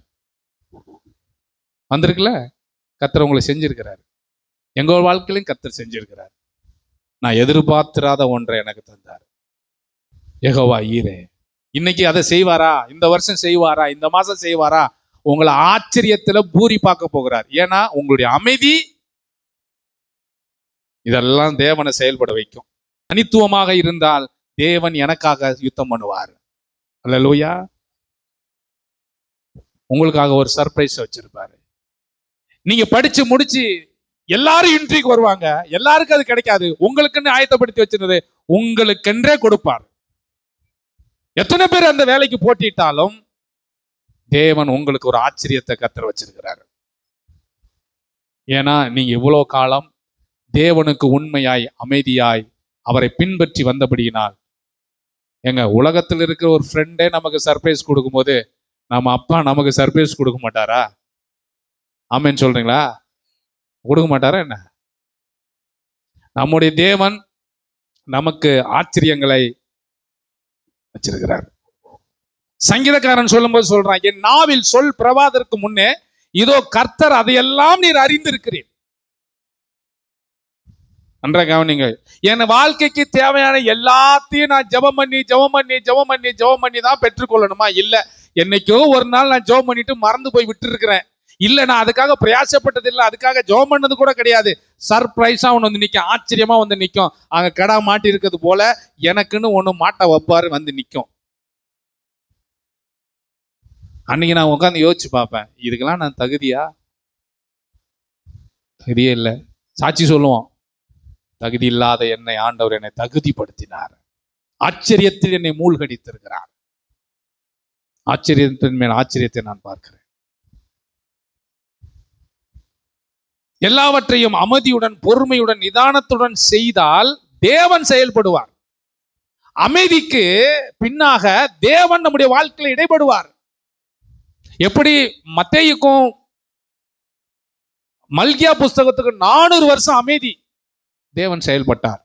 வந்திருக்குல்ல, கர்த்தர் உங்களை செஞ்சிருக்கிறார். எங்க வாழ்க்கையிலும் கர்த்தர் செஞ்சிருக்கிறார். நான் எதிர்பார்த்திராத ஒன்றை எனக்கு தந்தார். யெகோவா ஈரே. இன்னைக்கு அதை செய்வாரா? இந்த வருஷம் செய்வாரா? இந்த மாசம் செய்வாரா? உங்களை ஆச்சரியத்துல பூரி பார்க்க போகிறார். ஏன்னா உங்களுடைய அமைதி இதெல்லாம் தேவனை செயல்பட வைக்கும். தனித்துவமாக இருந்தால் தேவன் எனக்காக யுத்தம் பண்ணுவார். அல்லேலூயா. உங்களுக்காக ஒரு சர்ப்ரைஸ் வச்சிருப்பாரு. நீங்க படிச்சு முடிச்சு எல்லாரும் இன்ட்ரிக்கு வருவாங்க, எல்லாருக்கும் அது கிடைக்காது. உங்களுக்குன்னு ஆயத்தப்படுத்தி வச்சிருந்தது உங்களுக்கென்றே கொடுப்பார். எத்தனை பேர் அந்த வேலைக்கு போட்டிட்டாலும் தேவன் உங்களுக்கு ஒரு ஆச்சரியத்தை கர்த்தர் வச்சிருக்கிறார். ஏன்னா நீங்க இவ்வளவு காலம் தேவனுக்கு உண்மையாய் அமைதியாய் அவரை பின்பற்றி வந்தபடியினால். எங்க உலகத்தில் இருக்கிற ஒரு ஃப்ரெண்டே நமக்கு சர்ப்ரைஸ் கொடுக்கும்போது நம்ம அப்பா நமக்கு சர்ப்ரைஸ் கொடுக்க மாட்டாரா? ஆமென் சொல்றீங்களா? கொடுக்க மாட்டாரா என்ன? நம்முடைய தேவன் நமக்கு ஆச்சரியங்களை வச்சிருக்கிறார். சங்கீதக்காரன் சொல்லும்போது சொல்றான், என் நாவில் சொல் பிரவாதற்கு முன்னே இதோ கர்த்தர் அதையெல்லாம் நீர் அறிந்திருக்கிறீர். நன்ற கவனிங்க. என் வாழ்க்கைக்கு தேவையான எல்லாத்தையும் நான் ஜெபம் பண்ணி தான் பெற்றுக்கொள்ளணுமா? இல்ல, என்னைக்கோ ஒரு நாள் நான் ஜெபம் பண்ணிட்டு மறந்து போய் விட்டு இருக்கிறேன். இல்ல, நான் அதுக்காக பிரயாசப்பட்டது இல்லை, அதுக்காக ஜெபம் பண்ணது கூட கிடையாது. சர்ப்ரைஸா ஒண்ணு வந்து நிக்கும், ஆச்சரியமா வந்து நிக்கும். அங்க கடா மாட்டி இருக்கிறது போல எனக்குன்னு ஒண்ணு மாட்ட வைப்பாரு, வந்து நிக்கும். அன்னைக்கு நான் உட்காந்து யோசிச்சு பார்ப்பேன், இதுக்கெல்லாம் நான் தகுதியா? தகுதியே இல்லை. சாட்சி சொல்லுவோம், தகுதி இல்லாத என்னை ஆண்டவர் என்னை தகுதிப்படுத்தினார். ஆச்சரியத்தில் என்னை மூழ்கடித்திருக்கிறார். ஆச்சரியத்தின் மேல் ஆச்சரியத்தை நான் பார்க்கிறேன். எல்லாவற்றையும் அமைதியுடன், பொறுமையுடன், நிதானத்துடன் செய்தால் தேவன் செயல்படுவார். அமைதிக்கு பின்னாக தேவன் நம்முடைய வாழ்க்கையில் இடைப்படுவார். எப்படி மத்தேயுக்கும் மல்கியா புஸ்தகத்துக்கு 400 வருஷம் அமைதி தேவன் செயல்பட்டார்.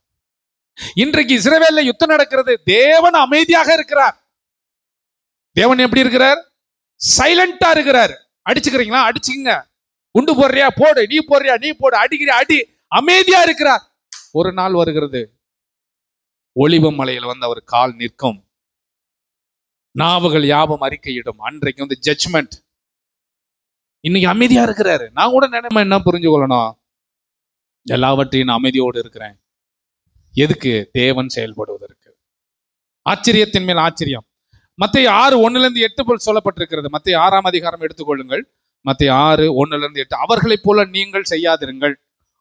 இன்றைக்கு இஸ்ரவேல்ல யுத்தம் நடக்கிறது, தேவன் அமைதியாக இருக்கிறார். தேவன் எப்படி இருக்கிறார்? சைலண்டா இருக்கிறார். அடிச்சுக்கிறீங்களா? அடிச்சுங்க. குண்டு போடுறியா? போடு. நீ போடுறியா? நீ போடு. அடிக்கிறியா? அடி. அமைதியா இருக்கிறார். ஒரு நாள் வருகிறது, ஒலிவ மலையில வந்து அவர் கால் நிற்கும், நாவுகள் யாவும் அறிக்கையிடும். அன்றைக்கு வந்து ஜட்ஜ்மெண்ட். இன்னைக்கு அமைதியா இருக்கிறாரு. நான் கூட நினைப்பேன், என்ன புரிஞ்சு கொள்ளணும், எல்லாவற்றையும் நான் அமைதியோடு இருக்கிறேன். எதுக்கு? தேவன் செயல்படுவதற்கு. ஆச்சரியத்தின் மேல் ஆச்சரியம். மத்தேயு 6:1-8 சொல்லப்பட்டிருக்கிறது. மத்தேயு 6ஆம் அதிகாரம் எடுத்துக்கொள்ளுங்கள். மத்தேயு 6:1-8. அவர்களைப் போல நீங்கள் செய்யாதிருங்கள்.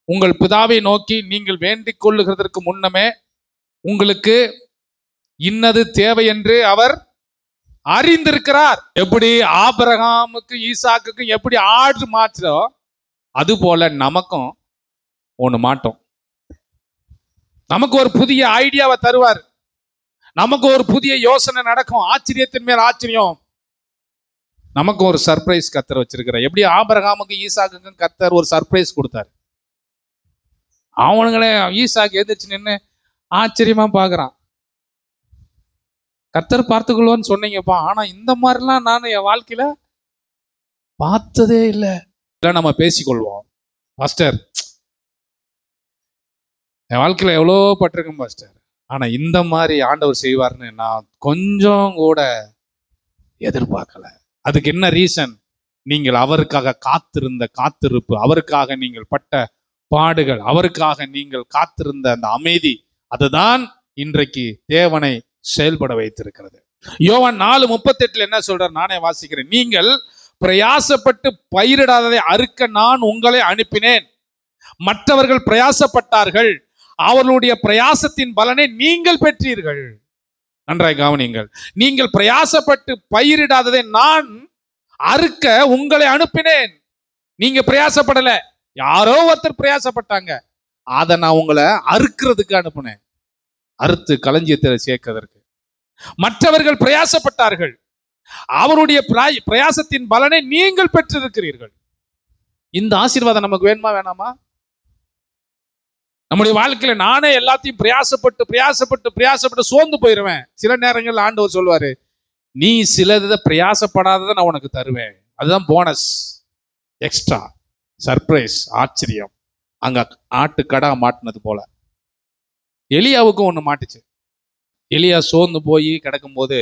உங்கள் பிதாவை நோக்கி நீங்கள் வேண்டிக் கொள்ளுகிறதற்கு முன்னமே உங்களுக்கு இன்னது தேவை என்று அவர் அறிந்திருக்கிறார். எப்படி ஆபிரகாமுக்கு ஈசாக்குக்கு எப்படி ஆர்டர் மாற்றோ அது போல நமக்கும் ஒண்ணு மாட்டோம். நமக்கு ஒரு புதிய ஐடியாவை தருவார். நமக்கு ஒரு புதிய யோசனை நடக்கும். ஆச்சரியத்தின் மேல் ஆச்சரியம். நமக்கு ஒரு சர்ப்ரைஸ் கர்த்தர் வச்சிருக்கிறார். எப்படி ஆபிரகாமுக்கு ஈசாக்குக்கும் கர்த்தர் ஒரு சர்ப்ரைஸ் கொடுத்தார். அவனுங்களே ஈசாக்கு எதிர்த்து நின்று ஆச்சரியமா பாக்குறான். கர்த்தர் பார்த்துக்கொள்வான்னு சொன்னீங்கப்பா, ஆனா இந்த மாதிரிலாம் நான் என் வாழ்க்கையில பார்த்ததே இல்லை. நம்ம பேசிக்கொள்வோம், பாஸ்டர் என் வாழ்க்கையில எவ்வளோ பட்டிருக்கேன் பாஸ்டர், ஆனா இந்த மாதிரி ஆண்டவர் செய்வார்னு நான் கொஞ்சம் கூட எதிர்பார்க்கல. அதுக்கு என்ன ரீசன்? நீங்கள் அவருக்காக காத்திருந்த காத்திருப்பு, அவருக்காக நீங்கள் பட்ட பாடுகள், அவருக்காக நீங்கள் காத்திருந்த அந்த அமைதி, அதுதான் இன்றைக்கு தேவனை செயல்பட வைத்திருக்கிறது. யோவான் 4:38 என்ன சொல்றார்? நானே வாசிக்கிறேன். நீங்கள் பிரயாசப்பட்டு பயிரிடாததை அறுக்க நான் உங்களை அனுப்பினேன். மற்றவர்கள் பிரயாசப்பட்டார்கள், அவர்களுடைய பிரயாசத்தின் பலனை நீங்கள் பெற்றீர்கள். நன்றாய் கவனியுங்கள். நீங்கள் பிரயாசப்பட்டு பயிரிடாததை நான் அறுக்க உங்களை அனுப்பினேன். நீங்க பிரயாசப்படல, யாரோ ஒருத்தர் பிரயாசப்பட்டாங்க, அதை நான் உங்களை அறுக்கிறதுக்கு அனுப்புனேன், அறுத்து களஞ்சியத்தில் சேர்க்கிறதற்கு. மற்றவர்கள் பிரயாசப்பட்டார்கள், அவருடைய பிரயாசத்தின் பலனை நீங்கள் பெற்றிருக்கிறீர்கள். இந்த ஆசீர்வாதம் நமக்கு வேணுமா வேணாமா? நம்முடைய வாழ்க்கையில நானே எல்லாத்தையும் பிரயாசப்பட்டு சோர்ந்து போயிருவேன். சில நேரங்கள் ஆண்டவர் சொல்வாரு, நீ சிலதை பிரயாசப்படாததை நான் உனக்கு தருவேன். அதுதான் போனஸ், எக்ஸ்ட்ரா, சர்ப்ரைஸ், ஆச்சரியம். அங்க ஆட்டு கடா மாட்டினது போல எலியாவுக்கும் ஒண்ணு மாட்டுச்சு. எலியா சோர்ந்து போய் கிடக்கும் போது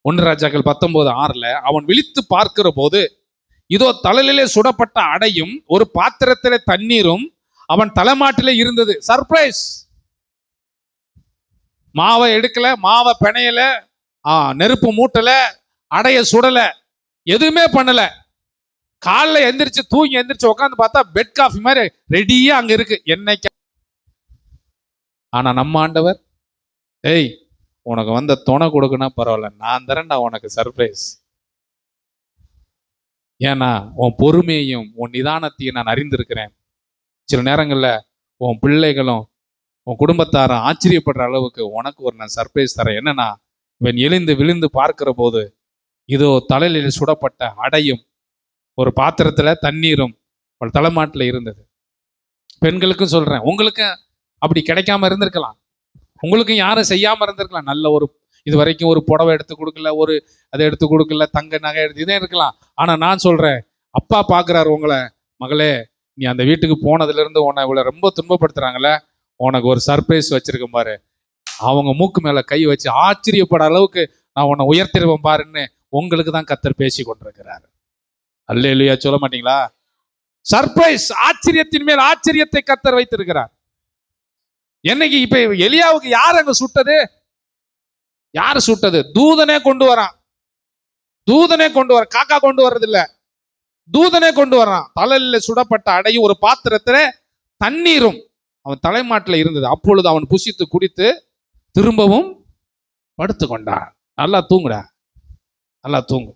1 ராஜாக்கள் 19:6 அவன் விழித்து பார்க்கிற போது இதோ தலையிலே சுடப்பட்ட அடையும் ஒரு பாத்திரத்திலே தண்ணீரும் அவன் தலைமாட்டிலே இருந்தது. சர்ப்ரைஸ். மாவை எடுக்கல, மாவை பிணையல, நெருப்பு மூட்டல, அடைய சுடல, எதுவுமே பண்ணல. காலைல தூங்கி எந்திரிச்சு உட்காந்து பார்த்தா பெட் காஃபி மாதிரி ரெடியா அங்க இருக்கு. என்னைக்கு ஆனா நம்ம ஆண்டவர், ஏய் உனக்கு வந்த துணை கொடுக்கணும் பரவாயில்ல, நான் தரேன்டா உனக்கு சர்ப்ரைஸ். ஏன்னா உன் பொறுமையையும் உன் நிதானத்தையும் நான் அறிந்திருக்கிறேன். சில நேரங்கள்ல உன் பிள்ளைகளும் உன் குடும்பத்தாரும் ஆச்சரியப்படுற அளவுக்கு உனக்கு ஒரு நான் சர்ப்ரைஸ் தரேன். என்னன்னா, இவன் எழுந்து விழுந்து பார்க்கிற போது இதோ தலையில சுடப்பட்ட அடையும் ஒரு பாத்திரத்துல தண்ணீரும் அவள் தலைமாட்டில் இருந்தது. பெண்களுக்கும் சொல்றேன், உங்களுக்கு அப்படி கிடைக்காம இருந்திருக்கலாம், உங்களுக்கும் யாரும் செய்யாம இருந்திருக்கலாம். நல்ல ஒரு இது வரைக்கும் ஒரு புடவை எடுத்து கொடுக்கல, ஒரு அதை எடுத்து கொடுக்கல, தங்க நகை எடுத்து இதே இருக்கலாம். ஆனா நான் சொல்றேன், அப்பா பாக்குறாரு உங்களை, மகளே நீ அந்த வீட்டுக்கு போனதுல இருந்து உன்னை இவ்வளவு ரொம்ப துன்பப்படுத்துறாங்கல்ல, உனக்கு ஒரு சர்ப்ரைஸ் வச்சிருக்கேன் பாரு. அவங்க மூக்கு மேல கை வச்சு ஆச்சரியப்பட அளவுக்கு நான் உன்னை உயர்த்திருவேன் பாருன்னு உங்களுக்கு தான் கர்த்தர் பேசி கொண்டிருக்கிறாரு. அல்லேலூயா சொல்ல மாட்டீங்களா? சர்ப்ரைஸ், ஆச்சரியத்தின் மேல் ஆச்சரியத்தை கர்த்தர் வைத்திருக்கிறார். என்னைக்கு இப்ப எலியாவுக்கு யார் அங்க சுட்டது? யாரு சுட்டது? தூதனே கொண்டு வரான். தூதனே கொண்டு வர, காக்கா கொண்டு வர்றது இல்ல, தூதனே கொண்டு வரான். தலையில சுடப்பட்ட அடையும் ஒரு பாத்திரத்துல தண்ணீரும் அவன் தலைமாட்டில் இருந்தது. அப்பொழுது அவன் புசித்து குடித்து திரும்பவும் படுத்து கொண்டான். நல்லா தூங்குடா, நல்லா தூங்கு.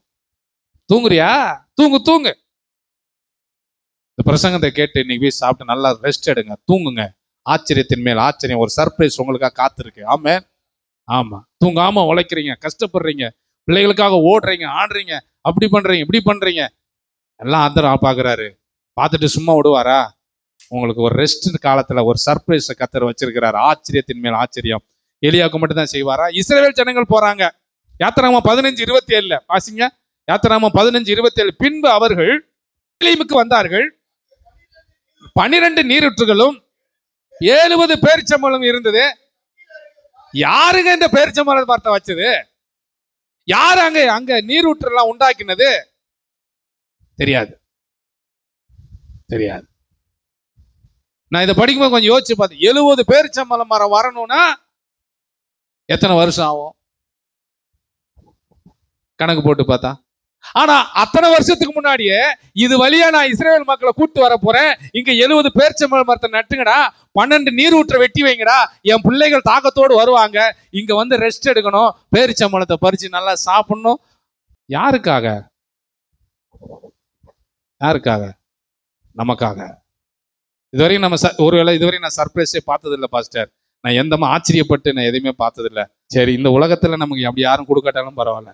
தூங்குறியா? தூங்கு தூங்கு. இந்த பிரசங்கத்தை கேட்டு இன்னைக்கு போய் சாப்பிட்டு நல்லா ரெஸ்ட் எடுங்க, தூங்குங்க. ஆச்சரியத்தின் மேல் ஆச்சரியம், ஒரு சர்ப்ரைஸ் உங்களுக்காக காத்திருக்கு. ஆமென். ஆமா, தூங்காம உழைக்கிறீங்க, கஷ்டப்படுறீங்க, பிள்ளைகளுக்காக ஓடுறீங்க, ஆடுறீங்க, அப்படி பண்றீங்க, இப்படி பண்றீங்க, எல்லாம் ஆத்தர் பாக்குறாரு. பார்த்துட்டு சும்மா விடுவாரா? உங்களுக்கு ஒரு ரெஸ்ட் காலத்துல ஒரு சர்ப்ரைஸ் கத்தர் வச்சிருக்கிறார். ஆச்சரியத்தின் மேல் ஆச்சரியம். எலியாவுக்கு மட்டும் தான் செய்வாரா? இஸ்ரவேல் ஜனங்கள் போறாங்க. யாத்திராகமம் 15:27 வாசிங்க. யாத்திராகமம் 15:27. பின்பு அவர்கள் எலிமுக்கு வந்தார்கள். 12 நீரூற்றுகளும் 70 பேரிச்சம்பழம் இருந்தது. யாருங்க இந்த பேரிச்சம்பழம் மரத்தை வச்சது? யாரு அங்க நீரூற்று எல்லாம் உண்டாக்கினது? தெரியாது, தெரியாது. நான் இதை படிக்கும்போது கொஞ்சம் யோசிச்சு பார்த்தேன். 70 பேரிச்சம்பழம் மரம் வரணும்னா எத்தனை வருஷம் ஆகும்? கணக்கு போட்டு பார்த்தா. ஆனா அத்தனை வருஷத்துக்கு முன்னாடியே இது வழியா நான் இஸ்ரேல் மக்களை கூட்டு வர போறேன், இங்க 70 பேரிச்சம்பழம் மரத்தை நட்டுங்கடா, 12 நீரூற்றை வெட்டி வைங்கடா, என் பிள்ளைகள் தாக்கத்தோடு வருவாங்க, இங்க வந்து ரெஸ்ட் எடுக்கணும், பேரிச்சம்பழத்தை பறிச்சு நல்லா சாப்பிடணும். யாருக்காக? யாருக்காக? நமக்காக. இதுவரையும் நம்ம ஒருவேளை இதுவரையும் நான் சர்ப்ரைஸே பார்த்தது இல்லை பாஸ்டர். நான் எந்தமா ஆச்சரியப்பட்டு நான் எதையுமே பார்த்தது இல்லை. சரி, இந்த உலகத்துல நமக்கு அப்படி யாரும் கொடுக்காட்டாலும் பரவாயில்ல.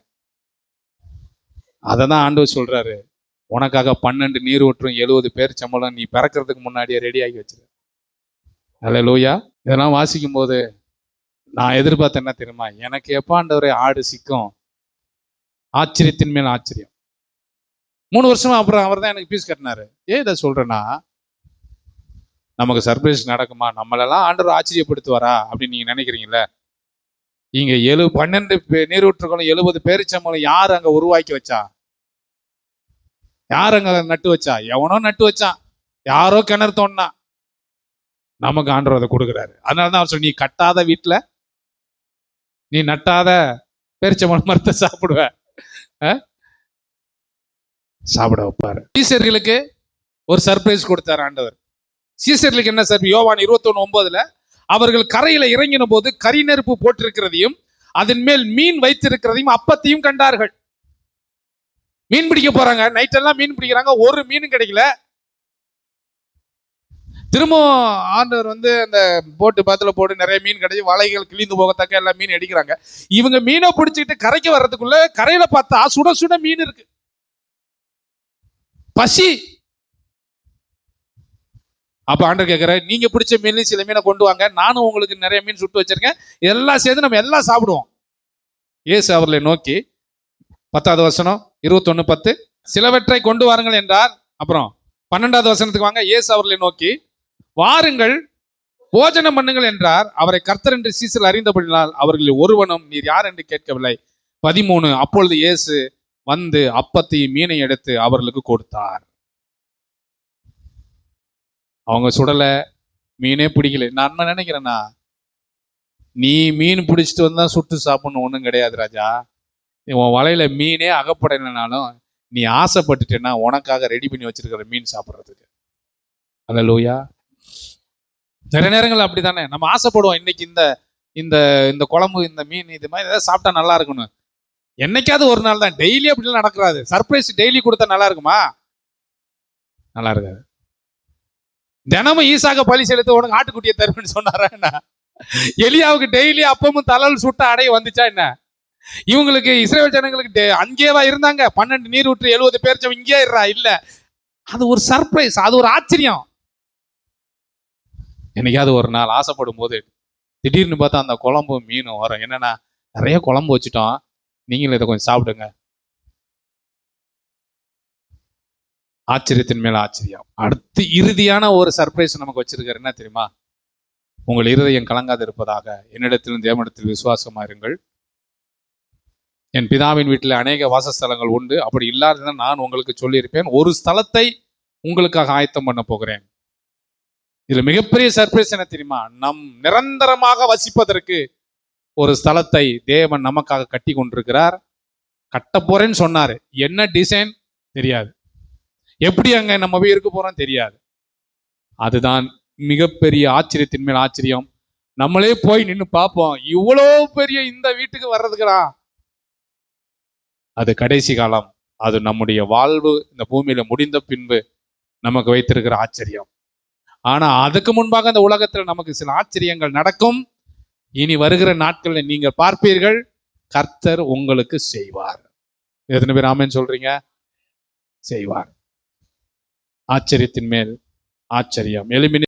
அதை தான் ஆண்டவர் சொல்றாரு, உனக்காக 12 நீரூற்றும் 70 பேரிச்சம்பழம் நீ பிறக்கிறதுக்கு முன்னாடியே ரெடி ஆகி வச்சிரு. அல்லேலூயா. இதெல்லாம் வாசிக்கும் போது நான் எதிர்பார்த்தேன் என்ன தெரியுமா? எனக்கு எப்ப ஆண்டவரே ஆடு சிக்கும்? ஆச்சரியத்தின் மேல் ஆச்சரியம். 3 வருஷமா அப்புறம் அவர் தான் எனக்கு பீஸ் கட்டினாரு. ஏன் இதை சொல்றேன்னா, நமக்கு சர்ப்ரைஸ் நடக்குமா, நம்மளெல்லாம் ஆண்டவர் ஆச்சரியப்படுத்துவாரா அப்படின்னு நீங்க நினைக்கிறீங்களே? இங்க 12 நீரூற்றுகளும் 70 பேரிச்சம்பழம் யாரு அங்க உருவாக்கி வச்சா? யார் அங்க நட்டு வச்சா? எவனோ நட்டு வச்சான், யாரோ கிணறு தோண்டா. நமக்கு ஆண்டவர் அதை கொடுக்குறாரு. அதனாலதான் அவர் சொல்லி, நீ கட்டாத வீட்டுல நீ நட்டாத பேரிச்சம்பழம் மரத்தை சாப்பிடுவ, சாப்பிட வைப்பாரு. சீசர்களுக்கு ஒரு சர்ப்ரைஸ் கொடுத்தார் ஆண்டவர். சீசர்களுக்கு என்ன சர்ப்ரைஸ்? யோவான் 21:9 அவர்கள் கரையில இறங்கின போது கரி நெருப்பு போட்டிருக்கிறதையும் அதன் மேல் மீன் வைத்திருக்கிறதையும் அப்பத்தையும் கண்டார்கள். மீன் பிடிக்க போறாங்க, நைட் எல்லாம் மீன் பிடிக்கிறாங்க, ஒரு மீனும் கிடைக்கல. திரும்பவும் ஆண்டவர் வந்து அந்த போட்டு பாத்துல போட்டு நிறைய மீன் கிடைச்சி வலைகள் கிழிந்து போகத்தக்க எல்லாம் மீன் அடிக்கிறாங்க. இவங்க மீனை பிடிச்சிக்கிட்டு கரைக்கு வர்றதுக்குள்ள கரையில பார்த்தா சுட சுட மீன் இருக்கு. பசி. அப்ப ஆண்டவர் கேட்கிற, நீங்க பிடிச்ச மீன் சில மீனை கொண்டு வாங்க, நானும் உங்களுக்கு நிறைய மீன் சுட்டு வச்சிருக்கேன், எல்லாம் சேர்ந்து நம்ம எல்லாம் சாப்பிடுவோம். இயேசு அவர்களை நோக்கி 10வது வசனம் 21:10 சிலவற்றை கொண்டு வாருங்கள் என்றார். அப்புறம் 12வது வசனத்துக்கு வாங்க. இயேசு அவர்களை நோக்கி வாருங்கள் போஜனம் பண்ணுங்கள் என்றார். அவரை கர்த்தர் என்று சீசர்கள் அறிந்தபடினால் அவர்களில் ஒருவனும் நீர் யார் என்று கேட்கவில்லை. 13 அப்பொழுது இயேசு வந்து அப்பத்தையும் மீனை எடுத்து அவர்களுக்கு கொடுத்தார். அவங்க சுடல, மீனே பிடிக்கல. நான் என்ன நினைக்கிறேன்னா, நீ மீன் பிடிச்சிட்டு வந்தா சுட்டு சாப்பிடணும் ஒன்றும் கிடையாது ராஜா. உன் வலையில மீனே அகப்படலைனாலும் நீ ஆசைப்பட்டுட்டேன்னா உனக்காக ரெடி பண்ணி வச்சிருக்கிற மீன் சாப்பிட்றதுக்கு. அல்லேலூயா. நிறைய நேரங்கள் அப்படித்தானே நம்ம ஆசைப்படுவோம். இன்னைக்கு இந்த இந்த இந்த குழம்பு, இந்த மீன், இது மாதிரி ஏதாவது சாப்பிட்டா நல்லா இருக்கணும். என்னைக்காவது ஒரு நாள் தான், டெய்லி அப்படிலாம் நடக்கிறாது. சர்ப்ரைஸ் டெய்லி கொடுத்தா நல்லா இருக்குமா? நல்லா இருக்காது. தினமும் ஈசாக பலி செலுத்த உனக்கு ஆட்டுக்குட்டியை தருவேன்னு சொன்னாரா என்ன? எலியாவுக்கு டெய்லி அப்பமும் தலல் சுட்ட அடைய வந்துச்சா என்ன? இவங்களுக்கு இஸ்ரவேல் ஜனங்களுக்கு அங்கேவா இருந்தாங்க? 12 நீரூற்று 70 பேர் இங்கே இருறா இல்ல. அது ஒரு சர்ப்ரைஸ், அது ஒரு ஆச்சரியம். என்னைக்காவது ஒரு நாள் ஆசைப்படும் போது திடீர்னு பார்த்தா அந்த குழம்பும் மீனும் வரும். என்னன்னா, நிறைய குழம்பு வச்சுட்டோம், நீங்களும் இதை கொஞ்சம் சாப்பிடுங்க. ஆச்சரியத்தின் மேல ஆச்சரியம். அடுத்து இறுதியான ஒரு சர்ப்ரைஸ் நமக்கு வச்சிருக்காரு. என்ன தெரியுமா? உங்கள் இருதயம் கலங்காது இருப்பதாக என்னிடத்திலும் தேவனிடத்தில் விசுவாசமா இருங்கள். என் பிதாவின் வீட்டில் அநேக வாசஸ்தலங்கள் உண்டு. அப்படி இல்லாததுன்னா நான் உங்களுக்கு சொல்லியிருப்பேன். ஒரு ஸ்தலத்தை உங்களுக்காக ஆயத்தம் பண்ண போகிறேன். இதுல மிகப்பெரிய சர்ப்ரைஸ் என்ன தெரியுமா? நம் நிரந்தரமாக வசிப்பதற்கு ஒரு ஸ்தலத்தை தேவன் நமக்காக கட்டி கொண்டிருக்கிறார். கட்ட போறேன்னு சொன்னாரு. என்ன டிசைன் தெரியாது, எப்படி அங்க நம்ம போய் இருக்க போறோம் தெரியாது. அதுதான் மிகப்பெரிய ஆச்சரியத்தின் மேல் ஆச்சரியம். நம்மளே போய் நின்று பார்ப்போம், இவ்வளோ பெரிய இந்த வீட்டுக்கு வர்றதுக்குறா. அது கடைசி காலம். அது நம்முடைய வாழ்வு இந்த பூமியில முடிந்த பின்பு நமக்கு வைத்திருக்கிற ஆச்சரியம். ஆனா அதுக்கு முன்பாக இந்த உலகத்துல நமக்கு சில ஆச்சரியங்கள் நடக்கும். இனி வருகிற நாட்களில் நீங்கள் பார்ப்பீர்கள், கர்த்தர் உங்களுக்கு செய்வார். எத்தனை பேர் ஆமென் சொல்றீங்க? செய்வார். ஆச்சரியத்தின் மேல் ஆச்சரியம். எலும்பின